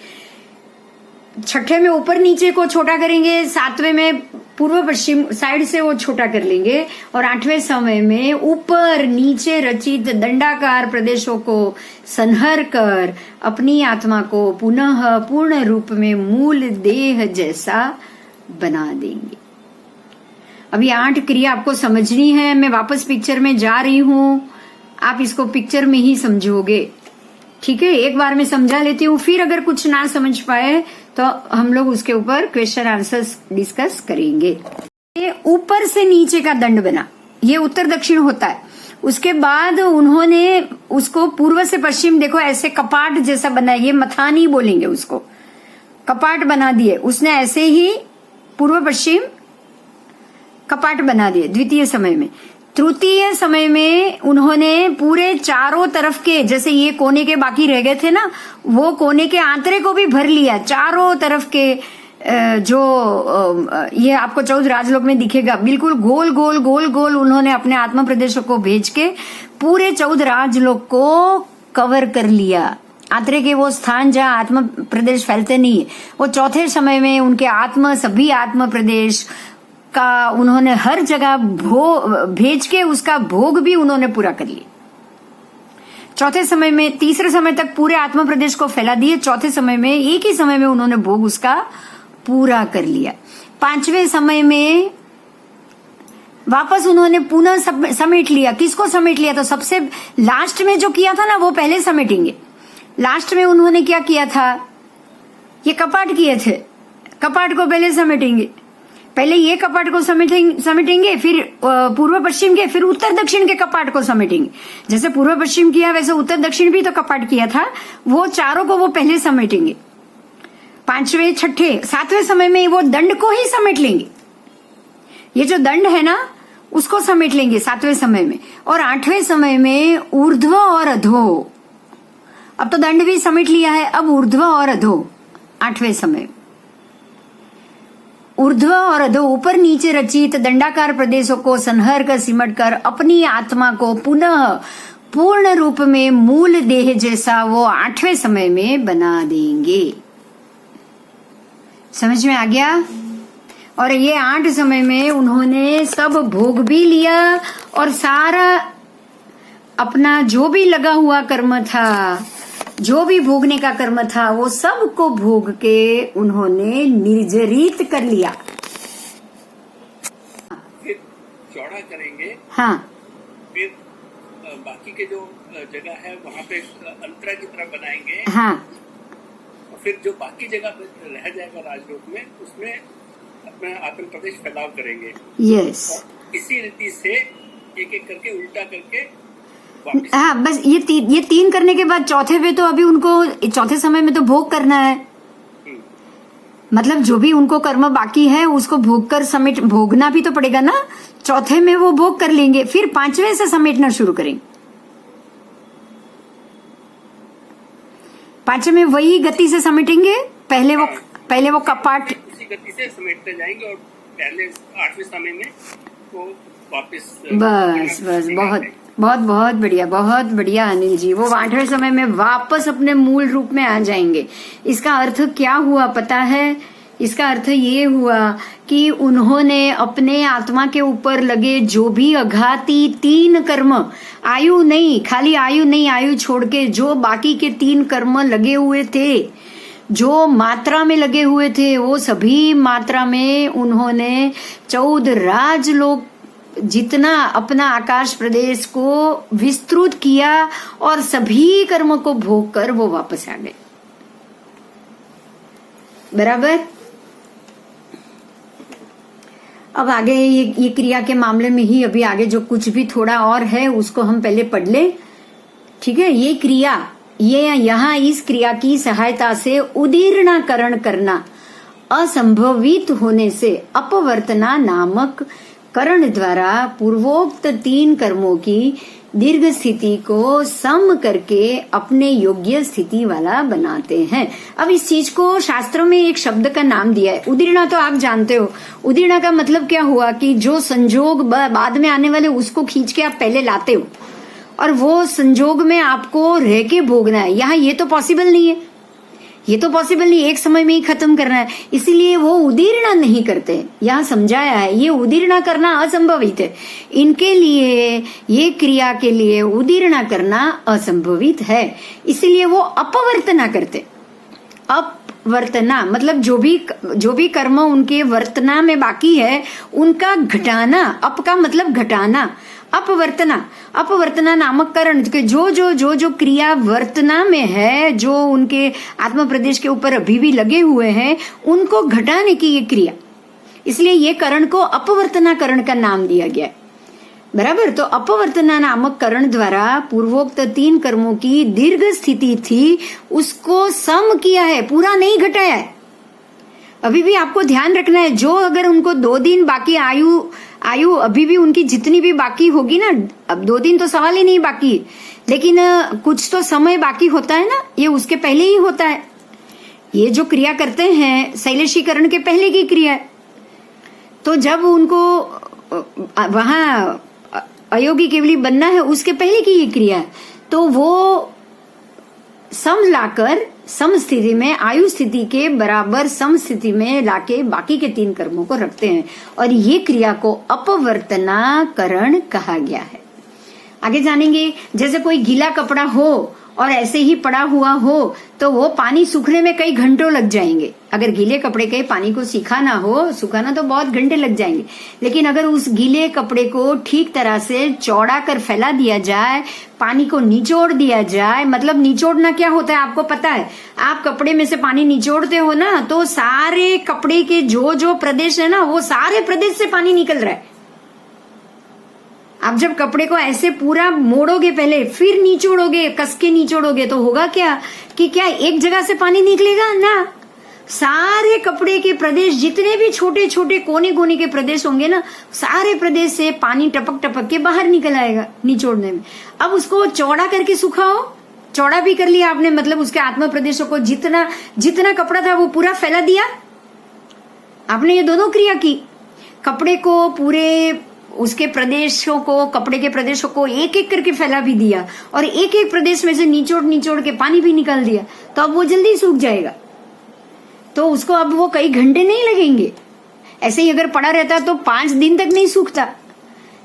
6ठे में ऊपर नीचे को छोटा करेंगे, 7वें में पूर्व पश्चिम साइड से वो छोटा कर लेंगे, और 8वें समय में ऊपर नीचे रचित दंडाकार प्रदेशों को संहर कर अपनी आत्मा को पुनः पूर्ण रूप में मूल देह जैसा बना देंगे। अभी 8 क्रिया आपको समझनी है। मैं वापस पिक्चर में जा रही हूं, आप इसको पिक्चर में ही समझोगे, ठीक है। एक बार मैं समझा लेती हूँ, फिर अगर कुछ ना समझ पाए तो हम लोग उसके ऊपर क्वेश्चन आंसर्स डिस्कस करेंगे। ये ऊपर से नीचे का दंड बना, ये उत्तर दक्षिण होता है। उसके बाद उन्होंने उसको पूर्व से पश्चिम, देखो ऐसे कपाट जैसा बना, ये मथानी बोलेंगे उसको, कपाट बना दिए उसने, ऐसे ही पूर्व पश्चिम कपाट बना दिए द्वितीय समय में। तृतीय समय में उन्होंने पूरे चारों तरफ के, जैसे ये कोने के बाकी रह गए थे ना, वो कोने के आंतरे को भी भर लिया। चारों तरफ के जो ये आपको 14 राजलोक में दिखेगा, बिल्कुल गोल गोल गोल गोल उन्होंने अपने आत्मा प्रदेशों को भेज के पूरे 14 राजलोक को कवर कर लिया। आंतरे के वो स्थान जहाँ आत्मा प्रदेश फैलते नहीं है, वो चौथे समय में उनके सभी आत्मा प्रदेश का उन्होंने हर जगह भेज के उसका भोग भी उन्होंने पूरा कर लिया। चौथे समय में, तीसरे समय तक पूरे आत्मा प्रदेश को फैला दिए, चौथे समय में एक ही समय में उन्होंने भोग उसका पूरा कर लिया। 5वें समय में वापस उन्होंने पुनः समेट लिया। किसको समेट लिया? तो सबसे लास्ट में जो किया था ना, वो पहले समेटेंगे। लास्ट में उन्होंने क्या किया था, ये कपाट किए थे, कपाट को पहले समेटेंगे। पहले ये कपाट को समेटेंगे, फिर पूर्व पश्चिम के, फिर उत्तर दक्षिण के कपाट को समेटेंगे। जैसे पूर्व पश्चिम किया वैसे उत्तर दक्षिण भी तो कपाट किया था, वो चारों को वो पहले समेटेंगे। 5वें, 6ठे, 7वें समय में वो दंड को ही समेट लेंगे। ये जो दंड है ना, उसको समेट लेंगे 7वें समय में। और 8वें समय में ऊर्ध्व और अधो, अब तो दंड भी समेट लिया है, अब ऊर्ध्व और अधो 8वें समय। ऊर्ध्व और अधो, ऊपर नीचे रचित दंडाकार प्रदेशों को संहर कर सिमट कर अपनी आत्मा को पुनः पूर्ण रूप में मूल देह जैसा वो 8वें समय में बना देंगे। समझ में आ गया? और ये 8 समय में उन्होंने सब भोग भी लिया, और सारा अपना जो भी लगा हुआ कर्म था, जो भी भोगने का कर्म था, वो सब को भोग के उन्होंने निर्जरित कर लिया। फिर चौड़ा करेंगे। हाँ, फिर बाकी के जो जगह है वहाँ पे अंतरा की तरह बनाएंगे। हाँ, और फिर जो बाकी जगह रह जाएगा राजलोक में, उसमें अपना आत्म प्रदेश फैलाव करेंगे। यस। इसी रीति से एक एक करके उल्टा करके, हाँ, बस ये 3 करने के बाद चौथे पे तो अभी उनको चौथे समय में तो भोग करना है। मतलब जो भी उनको कर्म बाकी है उसको भोग कर भोगना भी तो पड़ेगा ना। चौथे में वो भोग कर लेंगे, फिर 5वें से समेटना शुरू करेंगे। 5वें में वही गति से समेटेंगे। पहले वो कपाट उसी गति से समेटते जाएंगे, और पहले 8वें समय में वो वापस बस बहुत बढ़िया अनिल जी। वो 8वें समय में वापस अपने मूल रूप में आ जाएंगे। इसका अर्थ क्या हुआ पता है? इसका अर्थ ये हुआ कि उन्होंने अपने आत्मा के ऊपर लगे जो भी अघाती 3 कर्म, आयु नहीं, खाली आयु नहीं, आयु छोड़ के जो बाकी के 3 कर्म लगे हुए थे, जो मात्रा में लगे हुए थे, वो सभी मात्रा में उन्होंने 14 राजलोक जितना अपना आकाश प्रदेश को विस्तृत किया, और सभी कर्मों को भोग कर वो वापस आ गए। बराबर? अब आगे ये क्रिया के मामले में ही अभी आगे जो कुछ भी थोड़ा और है उसको हम पहले पढ़ ले। ठीक है? ये क्रिया, ये यहाँ इस क्रिया की सहायता से उदीर्णकरण करना, असंभवित होने से अपवर्तना नामक करण द्वारा पूर्वोक्त 3 कर्मों की दीर्घ स्थिति को सम करके अपने योग्य स्थिति वाला बनाते हैं। अब इस चीज को शास्त्रों में एक शब्द का नाम दिया है, उदीर्णा। तो आप जानते हो उदीर्णा का मतलब क्या हुआ कि जो संजोग बाद में आने वाले उसको खींच के आप पहले लाते हो और वो संजोग में आपको रह के भोगना है। यहाँ ये तो पॉसिबल नहीं है, ये तो पॉसिबल नहीं, एक समय में ही खत्म करना है, इसीलिए वो उदीर्णा नहीं करते। यहाँ समझाया है ये उदीर्णा करना असंभवित है, इनके लिए ये क्रिया के लिए उदीर्णा करना असंभवित है, इसीलिए वो अपवर्तना करते। अपवर्तना मतलब जो भी कर्म उनके वर्तना में बाकी है उनका घटाना। अप का मतलब घटाना, अपवर्तना नामक कारण के जो क्रिया वर्तना में है, जो उनके आत्म प्रदेश के ऊपर अभी भी लगे हुए हैं, उनको घटाने की ये क्रिया, इसलिए ये करण को अपवर्तना करण का नाम दिया गया है। बराबर। तो अपवर्तना नामक करण द्वारा पूर्वोक्त 3 कर्मों की दीर्घ स्थिति थी उसको सम किया है, पूरा नहीं घटाया है। अभी भी आपको ध्यान रखना है, जो अगर उनको 2 दिन बाकी आयु अभी भी उनकी जितनी भी बाकी होगी ना, अब 2 दिन तो सवाल ही नहीं बाकी, लेकिन कुछ तो समय बाकी होता है ना, ये उसके पहले ही होता है। ये जो क्रिया करते हैं शैलेशीकरण के पहले की क्रिया है। तो जब उनको वहां अयोगी केवली बनना है उसके पहले की ये क्रिया है, तो वो सम लाकर सम स्थिति में, आयु स्थिति के बराबर सम स्थिति में लाके बाकी के 3 कर्मों को रखते हैं, और ये क्रिया को अपवर्तना करण कहा गया है। आगे जानेंगे। जैसे कोई गीला कपड़ा हो और ऐसे ही पड़ा हुआ हो तो वो पानी सूखने में कई घंटों लग जाएंगे। अगर गीले कपड़े के पानी को सुखाना तो बहुत घंटे लग जाएंगे, लेकिन अगर उस गीले कपड़े को ठीक तरह से चौड़ा कर फैला दिया जाए, पानी को निचोड़ दिया जाए, मतलब निचोड़ना क्या होता है आपको पता है, आप कपड़े में से पानी निचोड़ते हो ना, तो सारे कपड़े के जो प्रदेश है ना, वो सारे प्रदेश से पानी निकल रहा है। आप जब कपड़े को ऐसे पूरा मोड़ोगे पहले, फिर निचोड़ोगे, कस के निचोड़ोगे, तो होगा क्या कि क्या एक जगह से पानी निकलेगा ना, सारे कपड़े के प्रदेश, जितने भी छोटे छोटे कोने कोने के प्रदेश होंगे ना, सारे प्रदेश से पानी टपक टपक के बाहर निकल आएगा निचोड़ने में। अब उसको चौड़ा करके सुखाओ, चौड़ा भी कर लिया आपने, मतलब उसके आत्म प्रदेशों को जितना कपड़ा था वो पूरा फैला दिया आपने। ये दोनों क्रिया की, कपड़े को पूरे उसके प्रदेशों को, कपड़े के प्रदेशों को एक एक करके फैला भी दिया, और एक एक प्रदेश में से निचोड़ के पानी भी निकाल दिया, तो अब वो जल्दी सूख जाएगा। तो उसको अब वो कई घंटे नहीं लगेंगे। ऐसे ही अगर पड़ा रहता तो 5 दिन तक नहीं सूखता,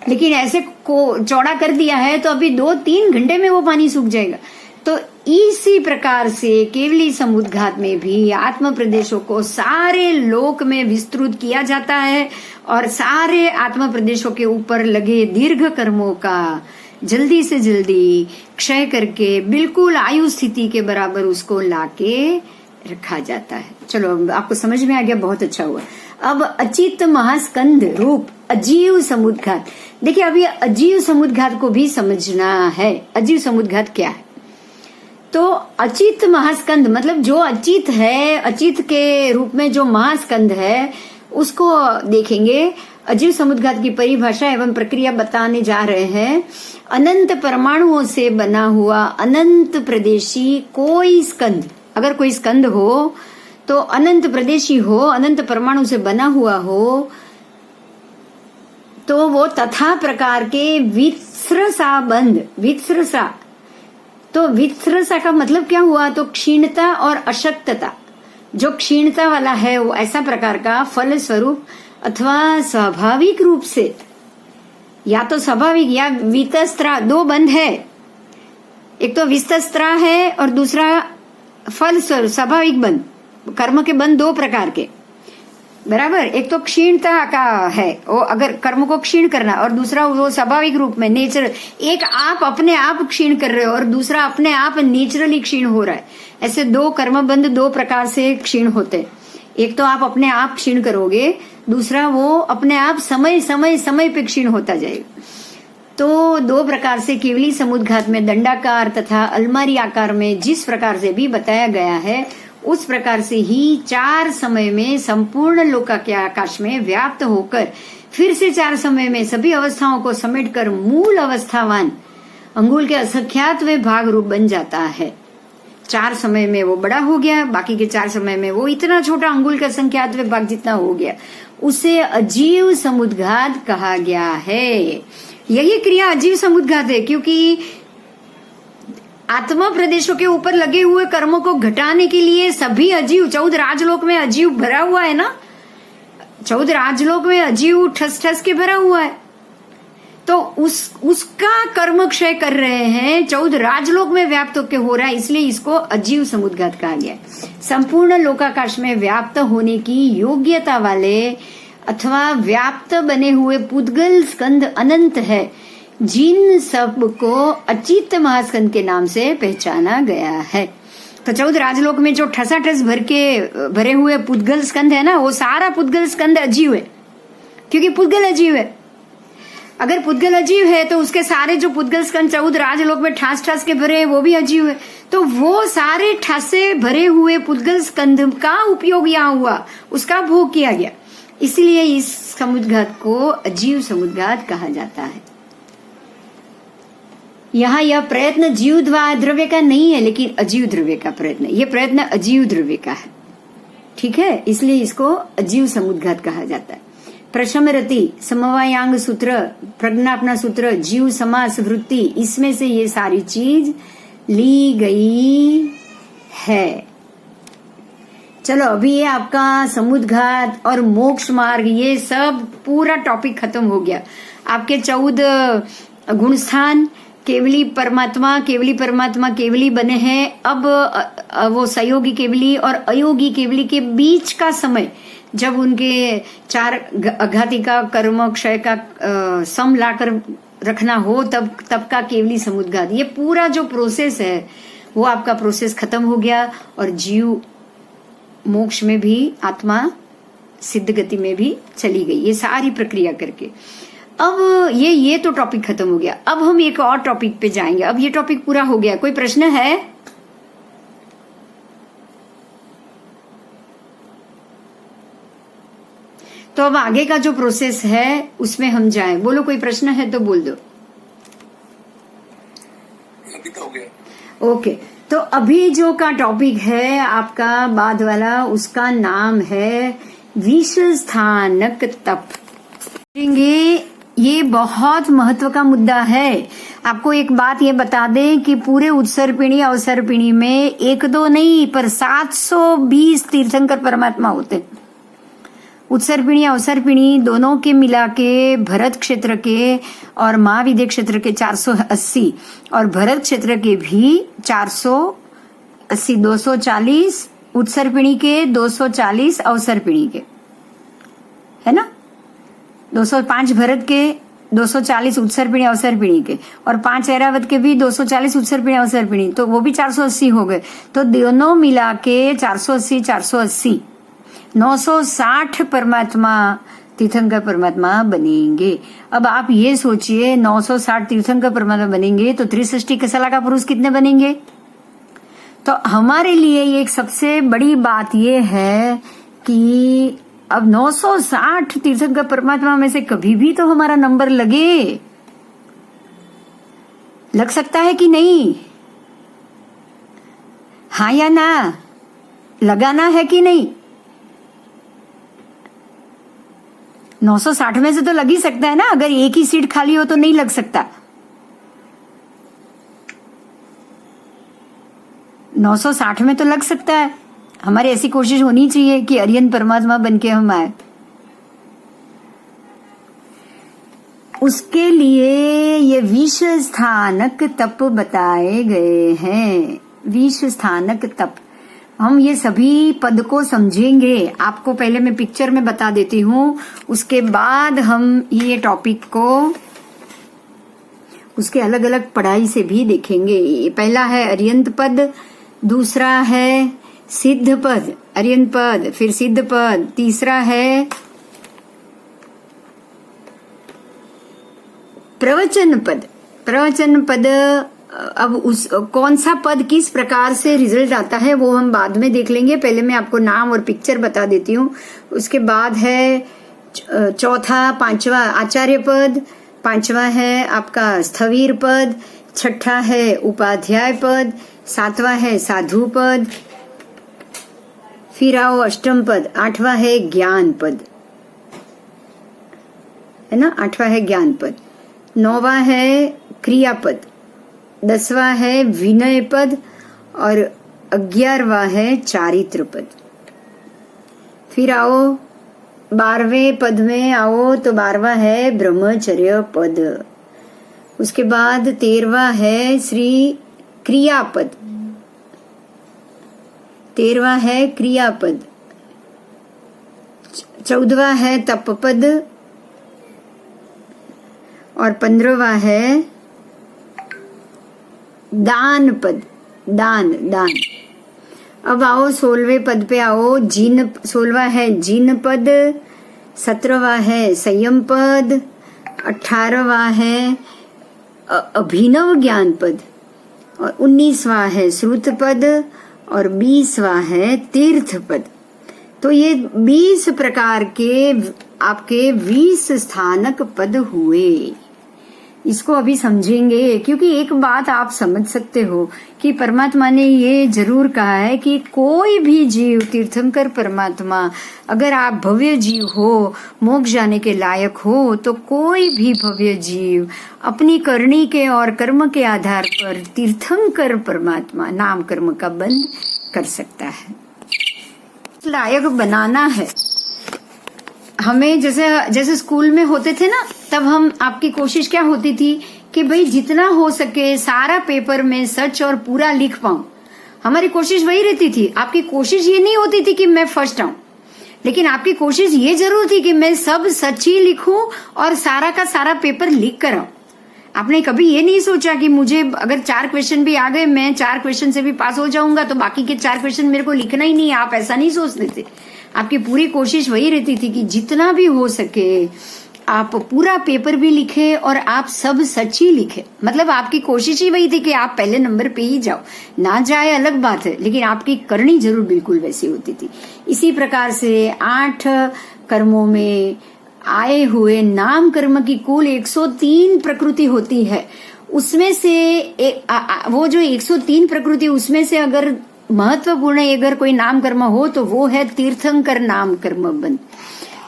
लेकिन ऐसे को चौड़ा कर दिया है तो अभी 2-3 घंटे में वो पानी सूख जाएगा। तो इसी प्रकार से केवली समुद्घात में भी आत्म प्रदेशों को सारे लोक में विस्तृत किया जाता है, और सारे आत्म प्रदेशों के ऊपर लगे दीर्घ कर्मों का जल्दी से जल्दी क्षय करके बिल्कुल आयु स्थिति के बराबर उसको लाके रखा जाता है। चलो आपको समझ में आ गया, बहुत अच्छा हुआ। अब अचित महास्कंद रूप अजीव समुद्घात, देखिए अभी अजीव समुद्घात को भी समझना है। अजीव समुद्घात क्या है? तो अचित महास्कंद मतलब जो अचित है, अचित के रूप में जो महास्कंद है उसको देखेंगे। अजीव समुद्घात की परिभाषा एवं प्रक्रिया बताने जा रहे हैं। अनंत परमाणुओं से बना हुआ अनंत प्रदेशी कोई स्कंद, अगर कोई स्कंद हो तो अनंत प्रदेशी हो, अनंत परमाणु से बना हुआ हो, तो वो तथा प्रकार के वित्स्रसा बंध, वित्स्रसा, तो वित्स्रसा का मतलब क्या हुआ? तो क्षीणता और अशक्तता, जो क्षीणता वाला है वो ऐसा प्रकार का फल स्वरूप अथवा स्वाभाविक रूप से, या तो स्वाभाविक या वितस्त्रा, 2 बंध है, एक तो विस्तस्त्रा है और दूसरा फल स्वरूप स्वाभाविक बंध। कर्म के बंध 2 प्रकार के, बराबर। एक तो क्षीणता का है, वो अगर कर्म को क्षीण करना, और दूसरा वो स्वाभाविक रूप में नेचर, एक आप अपने आप क्षीण कर रहे हो और दूसरा अपने आप नेचुरली क्षीण हो रहा है। ऐसे 2 कर्म बंध 2 प्रकार से क्षीण होते। एक तो आप अपने आप क्षीण करोगे, दूसरा वो अपने आप समय पे क्षीण होता जाएगा। तो 2 प्रकार से केवली समुद्घात में दंडाकार तथा अलमारी आकार में जिस प्रकार से भी बताया गया है, उस प्रकार से ही 4 समय में संपूर्ण लोका के आकाश में व्याप्त होकर फिर से 4 समय में सभी अवस्थाओं को समेटकर मूल अवस्थावान अंगुल के असंख्यात वे भाग रूप बन जाता है। 4 समय में वो बड़ा हो गया, बाकी के 4 समय में वो इतना छोटा अंगुल के असंख्यात वे भाग जितना हो गया, उसे अजीव समुद्घात कहा गया है। यही क्रिया अजीव समुद्घात है, क्योंकि आत्मा प्रदेशों के ऊपर लगे हुए कर्मों को घटाने के लिए सभी अजीव 14 राजलोक में अजीव भरा हुआ है ना, 14 राजलोक में अजीव ठस ठस के भरा हुआ है, तो उसका कर्म क्षय कर रहे हैं, 14 राजलोक में व्याप्त होकर हो रहा है, इसलिए इसको अजीव समुद्घात कहा गया है। संपूर्ण लोकाकाश में व्याप्त होने की योग्यता वाले अथवा व्याप्त बने हुए पुद्गल स्कंद अनंत है, जिन सब को अचित महास्कंद के नाम से पहचाना गया है। तो 14 राजलोक में जो ठसाठस भरे हुए पुद्गल स्कंद है ना, वो सारा पुद्गल स्कंद अजीव है, क्योंकि पुद्गल अजीव है। अगर पुद्गल अजीव है तो उसके सारे जो पुद्गल स्कंद 14 राजलोक में ठास ठास के भरे, वो भी अजीव है। तो वो सारे ठासे भरे हुए पुद्गल स्कंद का उपयोग यहाँ हुआ, उसका भोग किया गया, इसलिए इस समुद्घात को अजीव समुद्घात कहा जाता है। यहाँ यह प्रयत्न जीव द्रव्य का नहीं है, लेकिन अजीव द्रव्य का प्रयत्न, ये प्रयत्न अजीव द्रव्य का है, ठीक है, इसलिए इसको अजीव समुद्घात कहा जाता है। प्रशमरति, समवायांग सूत्र, प्रज्ञापना सूत्र, जीव समास वृत्ति, इसमें से ये सारी चीज ली गई है। चलो अभी ये आपका समुद्घात और मोक्ष मार्ग, ये सब पूरा टॉपिक खत्म हो गया। आपके 14 गुणस्थान केवली परमात्मा केवली बने हैं। अब वो सहयोगी केवली और अयोगी केवली के बीच का समय, जब उनके 4 अघाती का कर्म क्षय का सम लाकर रखना हो, तब का केवली समुद्घात, ये पूरा जो प्रोसेस है वो आपका प्रोसेस खत्म हो गया। और जीव मोक्ष में भी, आत्मा सिद्ध गति में भी चली गई, ये सारी प्रक्रिया करके। अब ये तो टॉपिक खत्म हो गया। अब हम एक और टॉपिक पे जाएंगे। अब ये टॉपिक पूरा हो गया। कोई प्रश्न है? तो अब आगे का जो प्रोसेस है उसमें हम जाएं। बोलो, कोई प्रश्न है तो बोल दो। अभी तो हो गया। ओके, तो अभी जो का टॉपिक है आपका बाद वाला, उसका नाम है विष स्थानक तप। ये बहुत महत्व का मुद्दा है। आपको एक बात ये बता दें कि पूरे उत्सर्पिणी अवसर्पिणी में 1-2 नहीं पर 720 तीर्थंकर परमात्मा होते हैं। उत्सर्पिणी अवसर्पिणी दोनों के मिला के भरत क्षेत्र के और महाविद्य क्षेत्र के 480 और भरत क्षेत्र के भी 480, 240 उत्सर्पिणी के, 240 अवसर्पिणी के, है ना। 205 भरत के, 240 उत्सर्पिणी अवसर्पिणी के, और 5 ऐरावत के भी 240 उत्सर्पिणी अवसर्पिणी, तो वो भी 480 हो गए। तो दोनों मिला के 480 960 परमात्मा तीर्थंकर परमात्मा बनेंगे। अब आप ये सोचिए, 960 तीर्थंकर परमात्मा बनेंगे तो 63 कसला का पुरुष कितने बनेंगे? तो हमारे लिए एक सबसे बड़ी बात ये है कि अब 960 तीर्थंकर परमात्मा में से कभी भी तो हमारा नंबर लग सकता है कि नहीं? हाँ या ना? लगाना है कि नहीं? 960 में से तो लग ही सकता है ना। अगर एक ही सीट खाली हो तो नहीं लग सकता। 960 में तो लग सकता है। हमारी ऐसी कोशिश होनी चाहिए कि अरिहंत परमात्मा बनके हम आए। उसके लिए ये विष स्थानक तप बताए गए हैं। विष स्थानक तप, हम ये सभी पद को समझेंगे। आपको पहले मैं पिक्चर में बता देती हूँ, उसके बाद हम ये टॉपिक को उसके अलग अलग पढ़ाई से भी देखेंगे। पहला है अरिहंत पद, दूसरा है सिद्ध पद, अरिहंत पद, फिर सिद्ध पद, तीसरा है प्रवचन पद। प्रवचन पद, अब उस कौन सा पद किस प्रकार से रिजल्ट आता है वो हम बाद में देख लेंगे। पहले मैं आपको नाम और पिक्चर बता देती हूँ। उसके बाद है चौथा, 5वां आचार्य पद, 5वां है आपका स्थवीर पद, छठा है उपाध्याय पद, सातवां है साधु पद, फिर आओ अष्टम पद, आठवां है ज्ञान पद, है ना, आठवां है ज्ञान पद, नौवां है क्रियापद, 10वां है विनय पद और 11वां है चारित्र पद। फिर आओ 12वें पद में आओ तो 12वां है ब्रह्मचर्य पद। उसके बाद 13वां है श्री क्रियापद, 13वां है क्रियापद, 14वां है तप पद और 15वां है दान पद, दान दान। अब आओ 16वें पद पे आओ, जिन 16वां है जिन पद, 17वां है संयम पद, 18वां है अभिनव ज्ञान पद और 19वां है श्रुत पद और 20वां है तीर्थ पद। तो ये 20 प्रकार के आपके 20 स्थानक पद हुए। इसको अभी समझेंगे, क्योंकि एक बात आप समझ सकते हो कि परमात्मा ने ये जरूर कहा है कि कोई भी जीव, तीर्थंकर परमात्मा, अगर आप भव्य जीव हो, मोक्ष जाने के लायक हो, तो कोई भी भव्य जीव अपनी करनी के और कर्म के आधार पर तीर्थंकर परमात्मा नाम कर्म का बंध कर सकता है। लायक बनाना है हमें। जैसे स्कूल में होते थे ना, तब हम आपकी कोशिश क्या होती थी कि भाई जितना हो सके सारा पेपर में सच और पूरा लिख पाऊं। हमारी कोशिश वही रहती थी। आपकी कोशिश ये नहीं होती थी कि मैं फर्स्ट आऊं, लेकिन आपकी कोशिश ये जरूर थी कि मैं सब सच ही लिखूं और सारा का सारा पेपर लिख कर आऊं। आपने कभी ये नहीं सोचा कि मुझे अगर 4 क्वेश्चन भी आ गए, मैं 4 क्वेश्चन से भी पास हो जाऊंगा तो बाकी के 4 क्वेश्चन मेरे को लिखना ही नहीं। आप ऐसा नहीं सोचते थे। आपकी पूरी कोशिश वही रहती थी कि जितना भी हो सके आप पूरा पेपर भी लिखे और आप सब सच ही लिखे। मतलब आपकी कोशिश ही वही थी कि आप पहले नंबर पे ही जाओ, ना जाए अलग बात है, लेकिन आपकी करनी जरूर बिल्कुल वैसी होती थी। इसी प्रकार से 8 कर्मों में आए हुए नाम कर्म की कुल 103 प्रकृति होती है। उसमें से वो जो 103 प्रकृति, उसमें से अगर महत्वपूर्ण अगर कोई नाम कर्म हो तो वो है तीर्थंकर नाम कर्म बंध।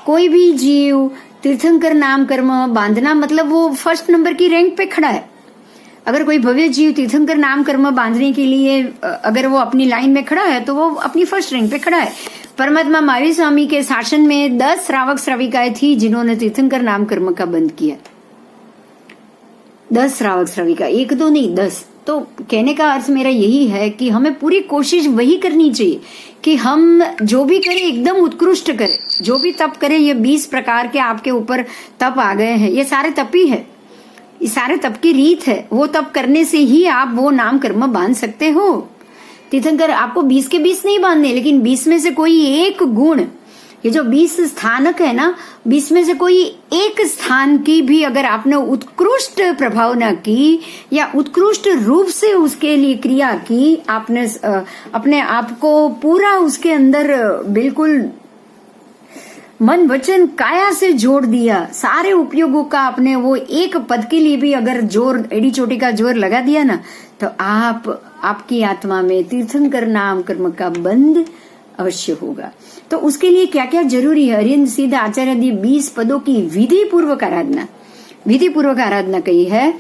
कोई भी जीव तीर्थंकर नाम कर्म बांधना मतलब वो फर्स्ट नंबर की रैंक पे खड़ा है। अगर कोई भव्य जीव तीर्थंकर नाम कर्म बांधने के लिए अगर वो अपनी लाइन में खड़ा है तो वो अपनी फर्स्ट रैंक पे खड़ा है। परमात्मा महावीर स्वामी के शासन में 10 श्रावक श्राविकाएं थी जिन्होंने तीर्थंकर नाम कर्म का बंध किया। 10 श्रावक श्राविका, 1 2 नहीं 10। तो कहने का अर्थ मेरा यही है कि हमें पूरी कोशिश वही करनी चाहिए कि हम जो भी करें एकदम उत्कृष्ट करें। जो भी तप करें, ये 20 प्रकार के आपके ऊपर तप आ गए हैं, ये सारे तप ही है, ये सारे तप की रीत है। वो तप करने से ही आप वो नाम कर्म बांध सकते हो। तीर्थंकर आपको 20 के 20 नहीं बांधने, लेकिन 20 में से कोई एक गुण, ये जो 20 स्थानक है ना, 20 में से कोई एक स्थान की भी अगर आपने उत्कृष्ट प्रभावना की या उत्कृष्ट रूप से उसके लिए क्रिया की, आपने अपने आप को पूरा उसके अंदर बिल्कुल मन वचन काया से जोड़ दिया, सारे उपयोगों का आपने वो एक पद के लिए भी अगर जोर, एड़ी चोटी का जोर लगा दिया ना, तो आपकी आत्मा में तीर्थंकर नाम कर्म का बंध अवश्य होगा। तो उसके लिए क्या क्या जरूरी है? हरिहर सिद्ध आचार्य दी 20 पदों की विधि पूर्वक आराधना कही है।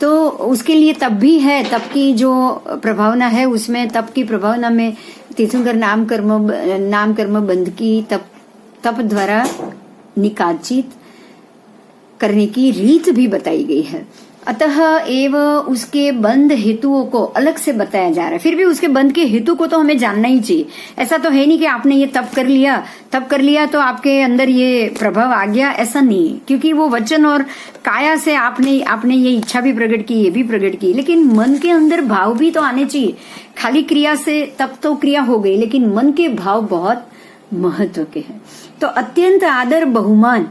तो उसके लिए तप भी है। तप की जो प्रभावना है उसमें, तप की प्रभावना में तीर्थंकर नाम कर्म बंध की तप द्वारा निकाचित करने की रीत भी बताई गई है। अतः एव उसके बंध हेतुओं को अलग से बताया जा रहा है। फिर भी उसके बंध के हेतु को तो हमें जानना ही चाहिए। ऐसा तो है नहीं कि आपने ये तप कर लिया तो आपके अंदर ये प्रभाव आ गया, ऐसा नहीं। क्योंकि वो वचन और काया से आपने ये इच्छा भी प्रकट की, ये भी प्रकट की, लेकिन मन के अंदर भाव भी तो आने चाहिए। खाली क्रिया से तप तो क्रिया हो गई, लेकिन मन के भाव बहुत महत्व के हैं। तो अत्यंत आदर बहुमान,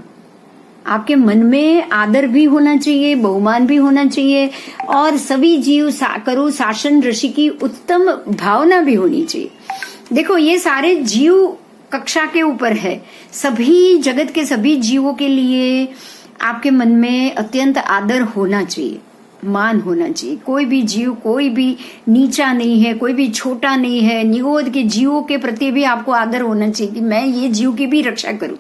आपके मन में आदर भी होना चाहिए, बहुमान भी होना चाहिए, और सभी जीव करो शासन ऋषि की उत्तम भावना भी होनी चाहिए। देखो, ये सारे जीव कक्षा के ऊपर है। सभी जगत के सभी जीवों के लिए आपके मन में अत्यंत आदर होना चाहिए। मान होना चाहिए। कोई भी जीव कोई भी नीचा नहीं है, कोई भी छोटा नहीं है। निगोद के जीवों के प्रति भी आपको आदर होना चाहिए कि मैं ये जीव की भी रक्षा करूं,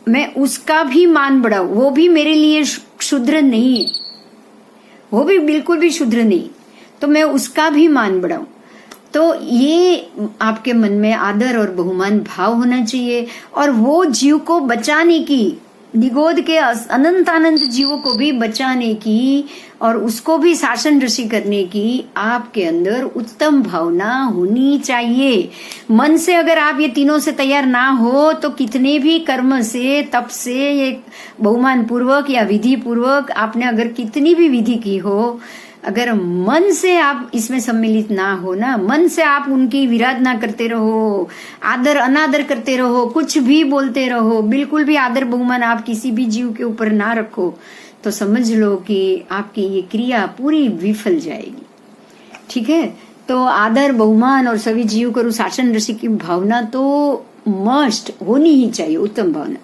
मैं उसका भी मान बढ़ाऊं। वो भी मेरे लिए क्षुद्र नहीं है, वो भी बिल्कुल भी क्षुद्र नहीं, तो मैं उसका भी मान बढ़ाऊं। तो ये आपके मन में आदर और बहुमान भाव होना चाहिए। और वो जीव को बचाने की, निगोद के अनंत अनंत जीवों को भी बचाने की और उसको भी शासन ऋषि करने की आपके अंदर उत्तम भावना होनी चाहिए। मन से अगर आप ये तीनों से तैयार ना हो तो कितने भी कर्म से, तप से, ये बहुमान पूर्वक या विधि पूर्वक आपने अगर कितनी भी विधि की हो, अगर मन से आप इसमें सम्मिलित ना हो ना, मन से आप उनकी विराधना करते रहो, आदर अनादर करते रहो, कुछ भी बोलते रहो, बिल्कुल भी आदर बहुमान आप किसी भी जीव के ऊपर ना रखो, तो समझ लो कि आपकी ये क्रिया पूरी विफल जाएगी। ठीक है, तो आदर बहुमान और सभी जीव करो शासन ऋषि की भावना तो मस्ट होनी ही चाहिए, उत्तम भावना।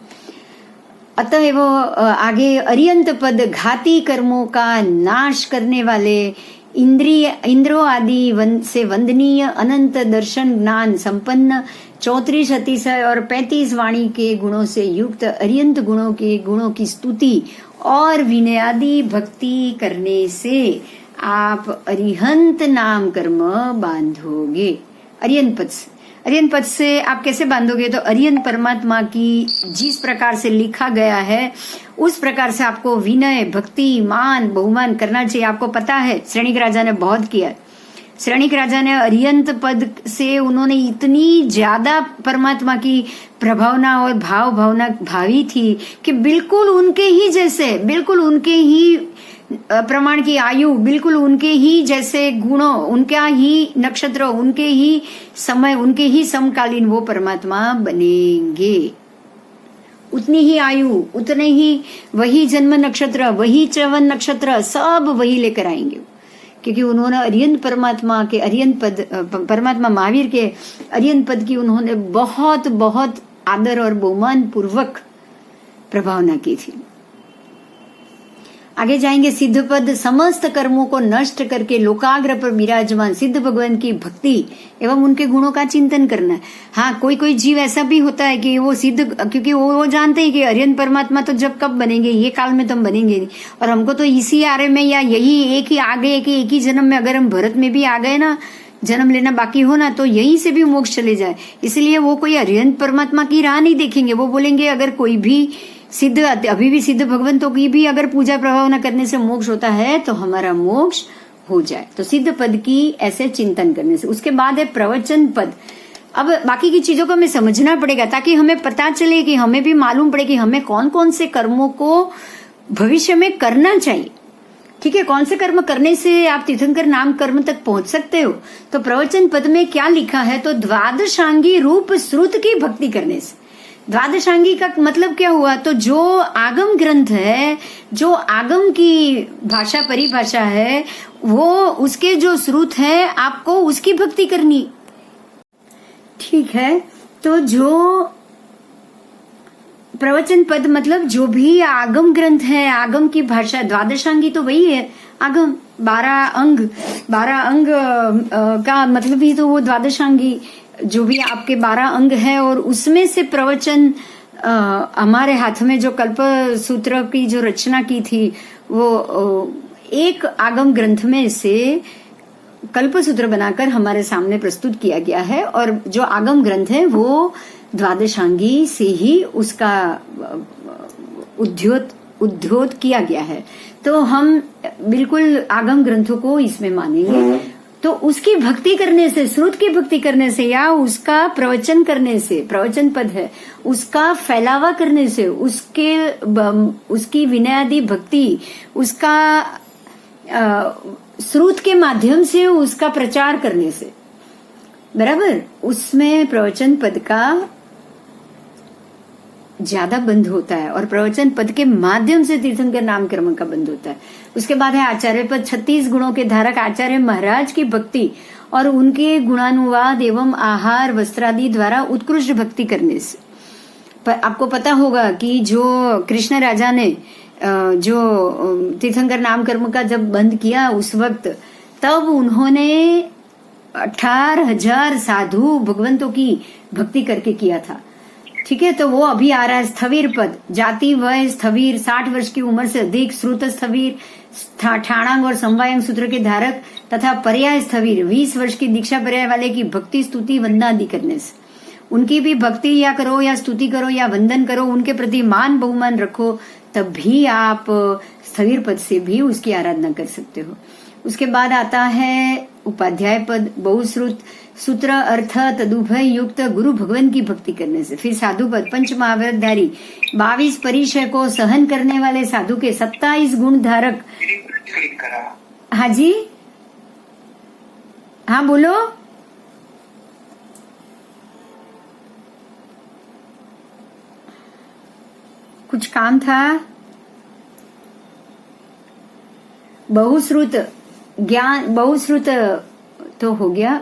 अतएव आगे अरियंत पद घाती कर्मों का नाश करने वाले, इंद्रों आदि से वंदनीय, अनंत दर्शन ज्ञान संपन्न, 34 अतिशय और 35 वाणी के गुणों से युक्त अरियंत गुणों की स्तुति और विनयादि भक्ति करने से आप अरिहंत नाम कर्म बांधोगे। अरियंत पद से आप कैसे बांधोगे? तो अरियंत परमात्मा की जिस प्रकार से लिखा गया है उस प्रकार से आपको विनय, भक्ति, मान, बहुमान करना चाहिए। आपको पता है श्रेणिक राजा ने बहुत किया। श्रेणिक राजा ने अरियंत पद से उन्होंने इतनी ज्यादा परमात्मा की प्रभावना और भावना भावी थी कि बिल्कुल उनके ही जैसे, बिल्कुल उनके ही प्रमाण की आयु, बिल्कुल उनके ही जैसे गुणों, उनका ही नक्षत्र, उनके ही समय, उनके ही समकालीन वो परमात्मा बनेंगे। उतनी ही आयु, उतने ही वही जन्म नक्षत्र, वही च्रवण नक्षत्र, सब वही लेकर आएंगे, क्योंकि उन्होंने अरियंत परमात्मा के अरियंत पद, परमात्मा महावीर के अरियंत पद की उन्होंने बहुत बहुत आदर और बहुमान पूर्वक प्रभावना की थी। आगे जाएंगे सिद्ध पद, समस्त कर्मों को नष्ट करके लोकाग्र पर विराजमान सिद्ध भगवान की भक्ति एवं उनके गुणों का चिंतन करना है। हाँ, कोई कोई जीव ऐसा भी होता है कि वो सिद्ध, क्योंकि वो जानते हैं कि अरियंत परमात्मा तो जब कब बनेंगे, ये काल में तो हम बनेंगे नहीं, और हमको तो इसी आरे में या यही एक ही आ गए कि एक ही जन्म में, अगर हम भरत में भी आ गए ना, जन्म लेना बाकी हो ना, तो यहीं से भी मोक्ष चले जाए। इसलिए वो कोई अरियंत परमात्मा की राह नहीं देखेंगे। वो बोलेंगे अगर कोई भी सिद्ध, अभी भी सिद्ध भगवंतों की भी अगर पूजा प्रभावना करने से मोक्ष होता है तो हमारा मोक्ष हो जाए। तो सिद्ध पद की ऐसे चिंतन करने से। उसके बाद है प्रवचन पद। अब बाकी की चीजों को हमें समझना पड़ेगा ताकि हमें पता चले, कि हमें भी मालूम पड़े कि हमें कौन कौन से कर्मों को भविष्य में करना चाहिए। ठीक है, कौन से कर्म करने से आप तीर्थंकर नाम कर्म तक पहुंच सकते हो। तो प्रवचन पद में क्या लिखा है? तो द्वादशांगी रूप श्रुत की भक्ति करने से। द्वादशांगी का मतलब क्या हुआ? तो जो आगम ग्रंथ है, जो आगम की भाषा परिभाषा है, वो उसके जो श्रुत है, आपको उसकी भक्ति करनी। ठीक है, तो जो प्रवचन पद मतलब जो भी आगम ग्रंथ है, आगम की भाषा, द्वादशांगी तो वही है आगम, 12 अंग का मतलब ही तो वो द्वादशांगी, जो भी आपके 12 अंग है। और उसमें से प्रवचन, हमारे हाथ में जो कल्प सूत्र की जो रचना की थी, वो एक आगम ग्रंथ में से कल्प सूत्र बनाकर हमारे सामने प्रस्तुत किया गया है। और जो आगम ग्रंथ है वो द्वादशांगी से ही उसका उद्योत किया गया है। तो हम बिल्कुल आगम ग्रंथों को इसमें मानेंगे। तो उसकी भक्ति करने से, श्रुत की भक्ति करने से, या उसका प्रवचन करने से, प्रवचन पद है, उसका फैलावा करने से, उसकी विनयादि भक्ति, उसका श्रुत के माध्यम से उसका प्रचार करने से, बराबर, उसमें प्रवचन पद का ज्यादा बंध होता है और प्रवचन पद के माध्यम से तीर्थंकर नाम कर्म का बंध होता है। उसके बाद है आचार्य पद, 36 गुणों के धारक आचार्य महाराज की भक्ति और उनके गुणानुवाद एवं आहार वस्त्रादि द्वारा उत्कृष्ट भक्ति करने से। पर आपको पता होगा कि जो कृष्ण राजा ने जो तीर्थंकर नाम कर्म का जब बंद किया उस वक्त, तब उन्होंने 18,000 साधु भगवंतों की भक्ति करके किया था। ठीक है, तो वो अभी आ रहा है स्थवीर पद, जाति वय स्थवीर, 60 वर्ष की उम्र से अधिक, श्रुत स्थवीर, ठाणांग और समवायंग सूत्र के धारक तथा पर्याय स्थवीर, 20 वर्ष की दीक्षा पर्याय वाले की भक्ति स्तुति वंदना आदि करने से, उनकी भी भक्ति या करो या स्तुति करो या वंदन करो, उनके प्रति मान बहुमान रखो, तब भी आप स्थवीर पद से भी उसकी आराधना कर सकते हो। उसके बाद आता है उपाध्याय पद, बहुश्रुत सूत्र अर्थ तदुभय युक्त गुरु भगवान की भक्ति करने से। फिर साधु पद, पंच महाव्रतधारी, 22 परिचय को सहन करने वाले साधु के 27 गुण धारक। हाँ जी, हाँ बोलो। कुछ काम था। बहुश्रुत ज्ञान, बहुश्रुत तो हो गया।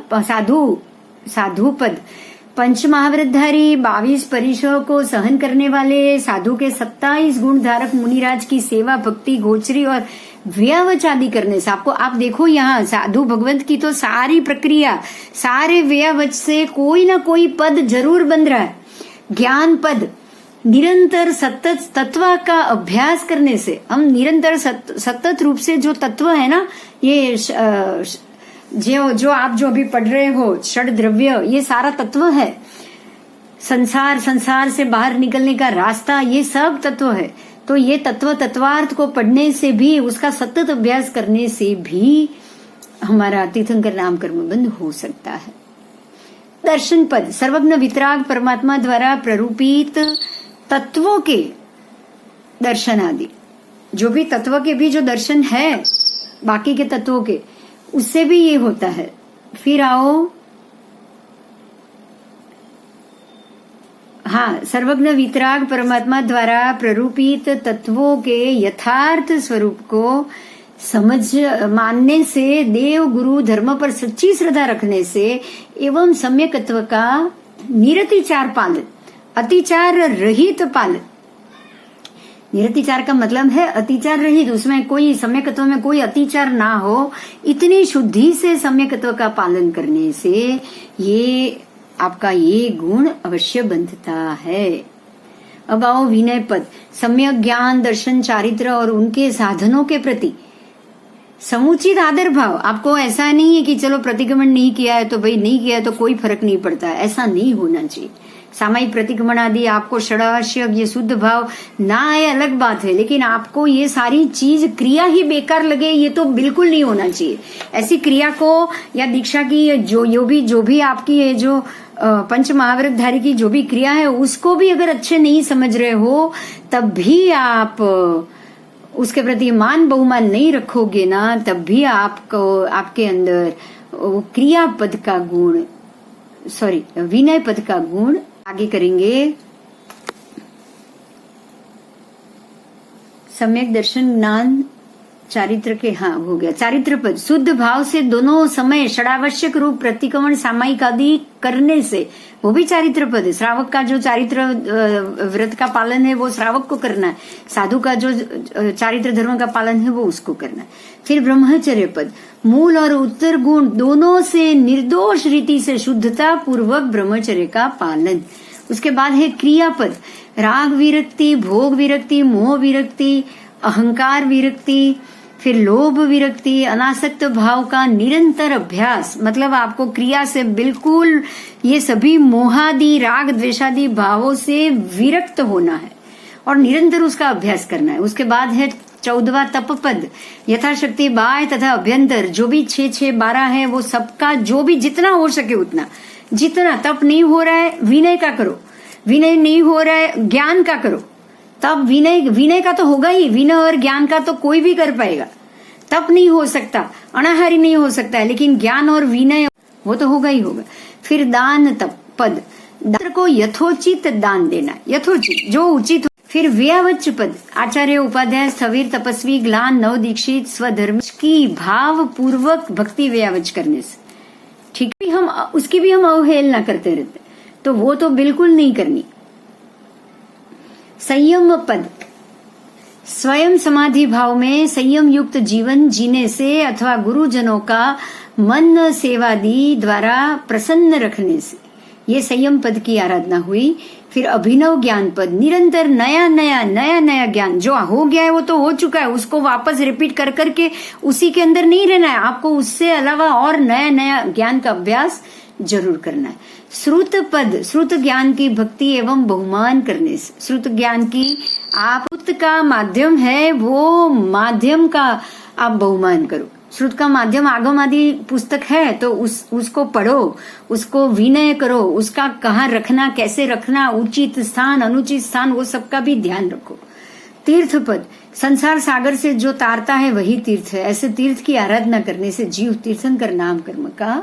साधु पद, पंच महाव्रतधारी, 22 परिचयों को सहन करने वाले साधु के 27 गुण धारक मुनिराज की सेवा भक्ति गोचरी और व्यवच आदि करने से। आपको आप देखो यहाँ साधु भगवंत की तो सारी प्रक्रिया, सारे व्यवच से कोई ना कोई पद जरूर बन रहा है। ज्ञान पद, निरंतर सतत तत्व का अभ्यास करने से, हम निरंतर सतत रूप से जो तत्व है ना, ये जो आप जो अभी पढ़ रहे हो, षड द्रव्य, ये सारा तत्व है। संसार से बाहर निकलने का रास्ता, ये सब तत्व है। तो ये तत्वार्थ को पढ़ने से भी, उसका सतत अभ्यास करने से भी हमारा तीर्थंकर नाम कर्म बंद हो सकता है। दर्शन पद, सर्वज्ञ वितराग परमात्मा द्वारा प्ररूपित तत्वों के दर्शन आदि, जो भी तत्व के भी जो दर्शन है बाकी के तत्वों के, उससे भी ये होता है। फिर आओ, हाँ, सर्वज्ञ वितराग परमात्मा द्वारा प्ररूपित तत्वों के यथार्थ स्वरूप को समझ मानने से, देव गुरु धर्म पर सच्ची श्रद्धा रखने से एवं सम्यकत्व का निरतिचार पालन, अतिचार रहित पालन। निरतिचार का मतलब है अतिचार रहित, उसमें कोई सम्यकत्व में कोई अतिचार ना हो, इतनी शुद्धि से सम्यकत्व का पालन करने से ये आपका ये गुण अवश्य बंधता है। अब आओ विनय पद, सम्यक ज्ञान दर्शन चारित्र और उनके साधनों के प्रति समुचित आदर भाव। आपको ऐसा नहीं है कि चलो प्रतिक्रमण नहीं किया है तो भाई नहीं किया है तो कोई फर्क नहीं पड़ता, ऐसा नहीं होना चाहिए। सामायिक प्रतिक्रमण आदि आपको षडाश्य ये शुद्ध भाव ना आए अलग बात है, लेकिन आपको ये सारी चीज क्रिया ही बेकार लगे ये तो बिल्कुल नहीं होना चाहिए। ऐसी क्रिया को या दीक्षा की जो भी आपकी है, जो पंच महाव्रतधारी की जो भी क्रिया है, उसको भी अगर अच्छे नहीं समझ रहे हो तब भी आप उसके प्रति मान बहुमान नहीं रखोगे ना, तब भी आपको आपके अंदर क्रिया पद का गुण, विनय पद का गुण आगे करेंगे। सम्यक दर्शन ज्ञान चारित्र के, हाँ हो गया। चारित्र पद, शुद्ध भाव से दोनों समय षडावश्यक रूप प्रतिक्रमण सामायिक आदि करने से, वो भी चारित्र पद है। श्रावक का जो चारित्र व्रत का पालन है वो श्रावक को करना है, साधु का जो चारित्र धर्म का पालन है वो उसको करना है। फिर ब्रह्मचर्य पद, मूल और उत्तर गुण दोनों से निर्दोष रीति से शुद्धता पूर्वक ब्रह्मचर्य का पालन। उसके बाद है क्रियापद, राग विरक्ति, भोग विरक्ति, मोह विरक्ति, अहंकार विरक्ति, फिर लोभ विरक्ति, अनासक्त भाव का निरंतर अभ्यास। मतलब आपको क्रिया से बिल्कुल ये सभी मोहादि राग द्वेषादि भावों से विरक्त होना है और निरंतर उसका अभ्यास करना है। उसके बाद है 14वां तप पद, यथाशक्ति बाह्य तथा अभ्यंतर जो भी 6, 12 है वो सबका जो भी जितना हो सके उतना, जितना तप नहीं हो रहा है विनय का करो, विनय नहीं हो रहा है ज्ञान का करो। तब विनय का तो होगा ही, विनय और ज्ञान का तो कोई भी कर पाएगा। तप नहीं हो सकता, अनाहारी नहीं हो सकता है, लेकिन ज्ञान और विनय वो तो होगा ही होगा। फिर दान तप पद, दान को यथोचित दान देना, यथोचित जो उचित हो। फिर व्यवच पद, आचार्य उपाध्याय स्थवीर तपस्वी ग्लान नव दीक्षित स्वधर्म की भाव पूर्वक भक्ति व्यवच करने से, ठीक है, हम उसकी भी हम अवहेलना करते रहते, तो वो तो बिल्कुल नहीं करनी। संयम पद, स्वयं समाधि भाव में संयम युक्त जीवन जीने से अथवा गुरुजनों का मन सेवादि द्वारा प्रसन्न रखने से ये संयम पद की आराधना हुई। फिर अभिनव ज्ञान पद, निरंतर नया नया ज्ञान जो हो गया है वो तो हो चुका है, उसको वापस रिपीट कर करके उसी के अंदर नहीं रहना है, आपको उससे अलावा और नया ज्ञान का अभ्यास जरूर करना है। श्रुत पद, श्रुत ज्ञान की भक्ति एवं बहुमान करने से, श्रुत ज्ञान की आप श्रुत का माध्यम है वो माध्यम का आप बहुमान करो। श्रुत का माध्यम आगम आदि पुस्तक है तो उसको पढ़ो, उसको विनय करो, उसका कहाँ रखना, कैसे रखना, उचित स्थान अनुचित स्थान, वो सबका भी ध्यान रखो। तीर्थ पद, संसार सागर से जो तारता है वही तीर्थ है। ऐसे तीर्थ की आराधना करने से जीव तीर्थंकर नाम कर्म का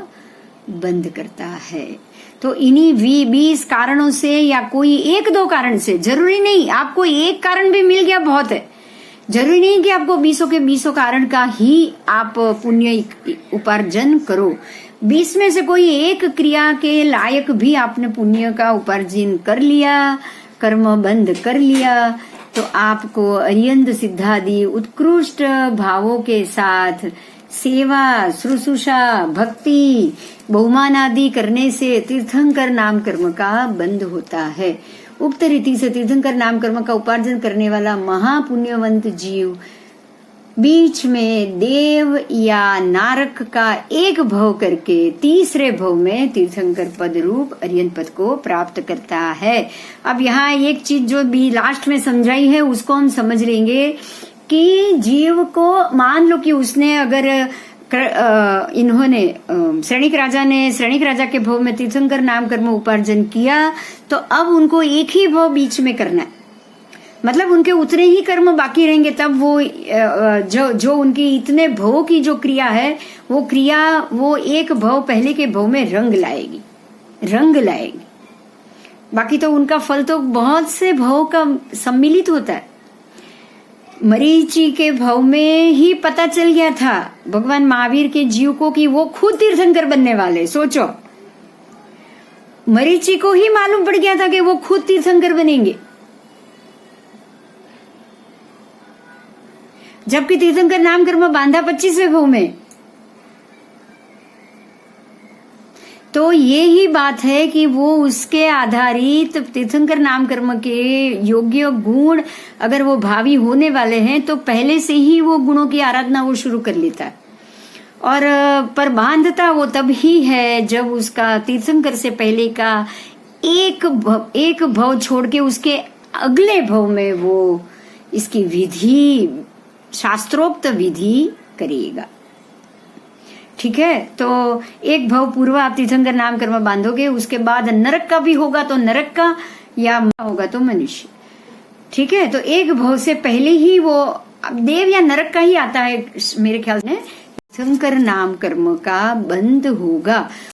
बंद करता है। तो इन्हीं 20 कारणों से या कोई 1-2 कारण से, जरूरी नहीं, आपको एक कारण भी मिल गया बहुत है, जरूरी नहीं कि आपको 20 के 20 कारण का ही आप पुण्य उपार्जन करो। 20 में से कोई एक क्रिया के लायक भी आपने पुण्य का उपार्जन कर लिया, कर्म बंद कर लिया, तो आपको अरियंत सिद्धादि उत्कृष्ट भावों के साथ सेवा, शुश्रूषा, भक्ति, बहुमान आदि करने से तीर्थंकर नाम कर्म का बंद होता है। उक्त रीति से तीर्थंकर नाम कर्म का उपार्जन करने वाला महापुण्यवंत जीव बीच में देव या नारक का एक भव करके तीसरे भव में तीर्थंकर पद रूप अरियंत पद को प्राप्त करता है। अब यहाँ एक चीज जो भी लास्ट में समझाई है उसको हम समझ लेंगे कि जीव को मान लो कि उसने अगर इन्होंने श्रेणिक राजा के भव में तीर्थंकर नाम कर्म उपार्जन किया तो अब उनको एक ही भव बीच में करना है, मतलब उनके उतने ही कर्म बाकी रहेंगे, तब वो जो उनकी इतने भव की जो क्रिया है वो क्रिया वो एक भव पहले के भव में रंग लाएगी। बाकी तो उनका फल तो बहुत से भव का सम्मिलित होता है। मरीचि के भव में ही पता चल गया था भगवान महावीर के जीव को कि वो खुद तीर्थंकर बनने वाले। सोचो, मरीचि को ही मालूम पड़ गया था कि वो खुद तीर्थंकर बनेंगे, जबकि तीर्थंकर नाम कर्म बांधा 25वें भव में। तो ये ही बात है कि वो उसके आधारित तीर्थंकर नाम कर्म के योग्य गुण अगर वो भावी होने वाले हैं तो पहले से ही वो गुणों की आराधना वो शुरू कर लेता है। और पर बांधता वो तब ही है जब उसका तीर्थंकर से पहले का एक भव छोड़ के उसके अगले भव में वो इसकी विधि, शास्त्रोक्त विधि करेगा। ठीक है, तो एक भव पूर्व आप तीर्थंकर नाम कर्म बांधोगे, उसके बाद नरक का भी होगा तो नरक का, या होगा तो मनुष्य। ठीक है, तो एक भव से पहले ही वो देव या नरक का ही आता है मेरे ख्याल से, तीर्थंकर नाम कर्म का बंद होगा।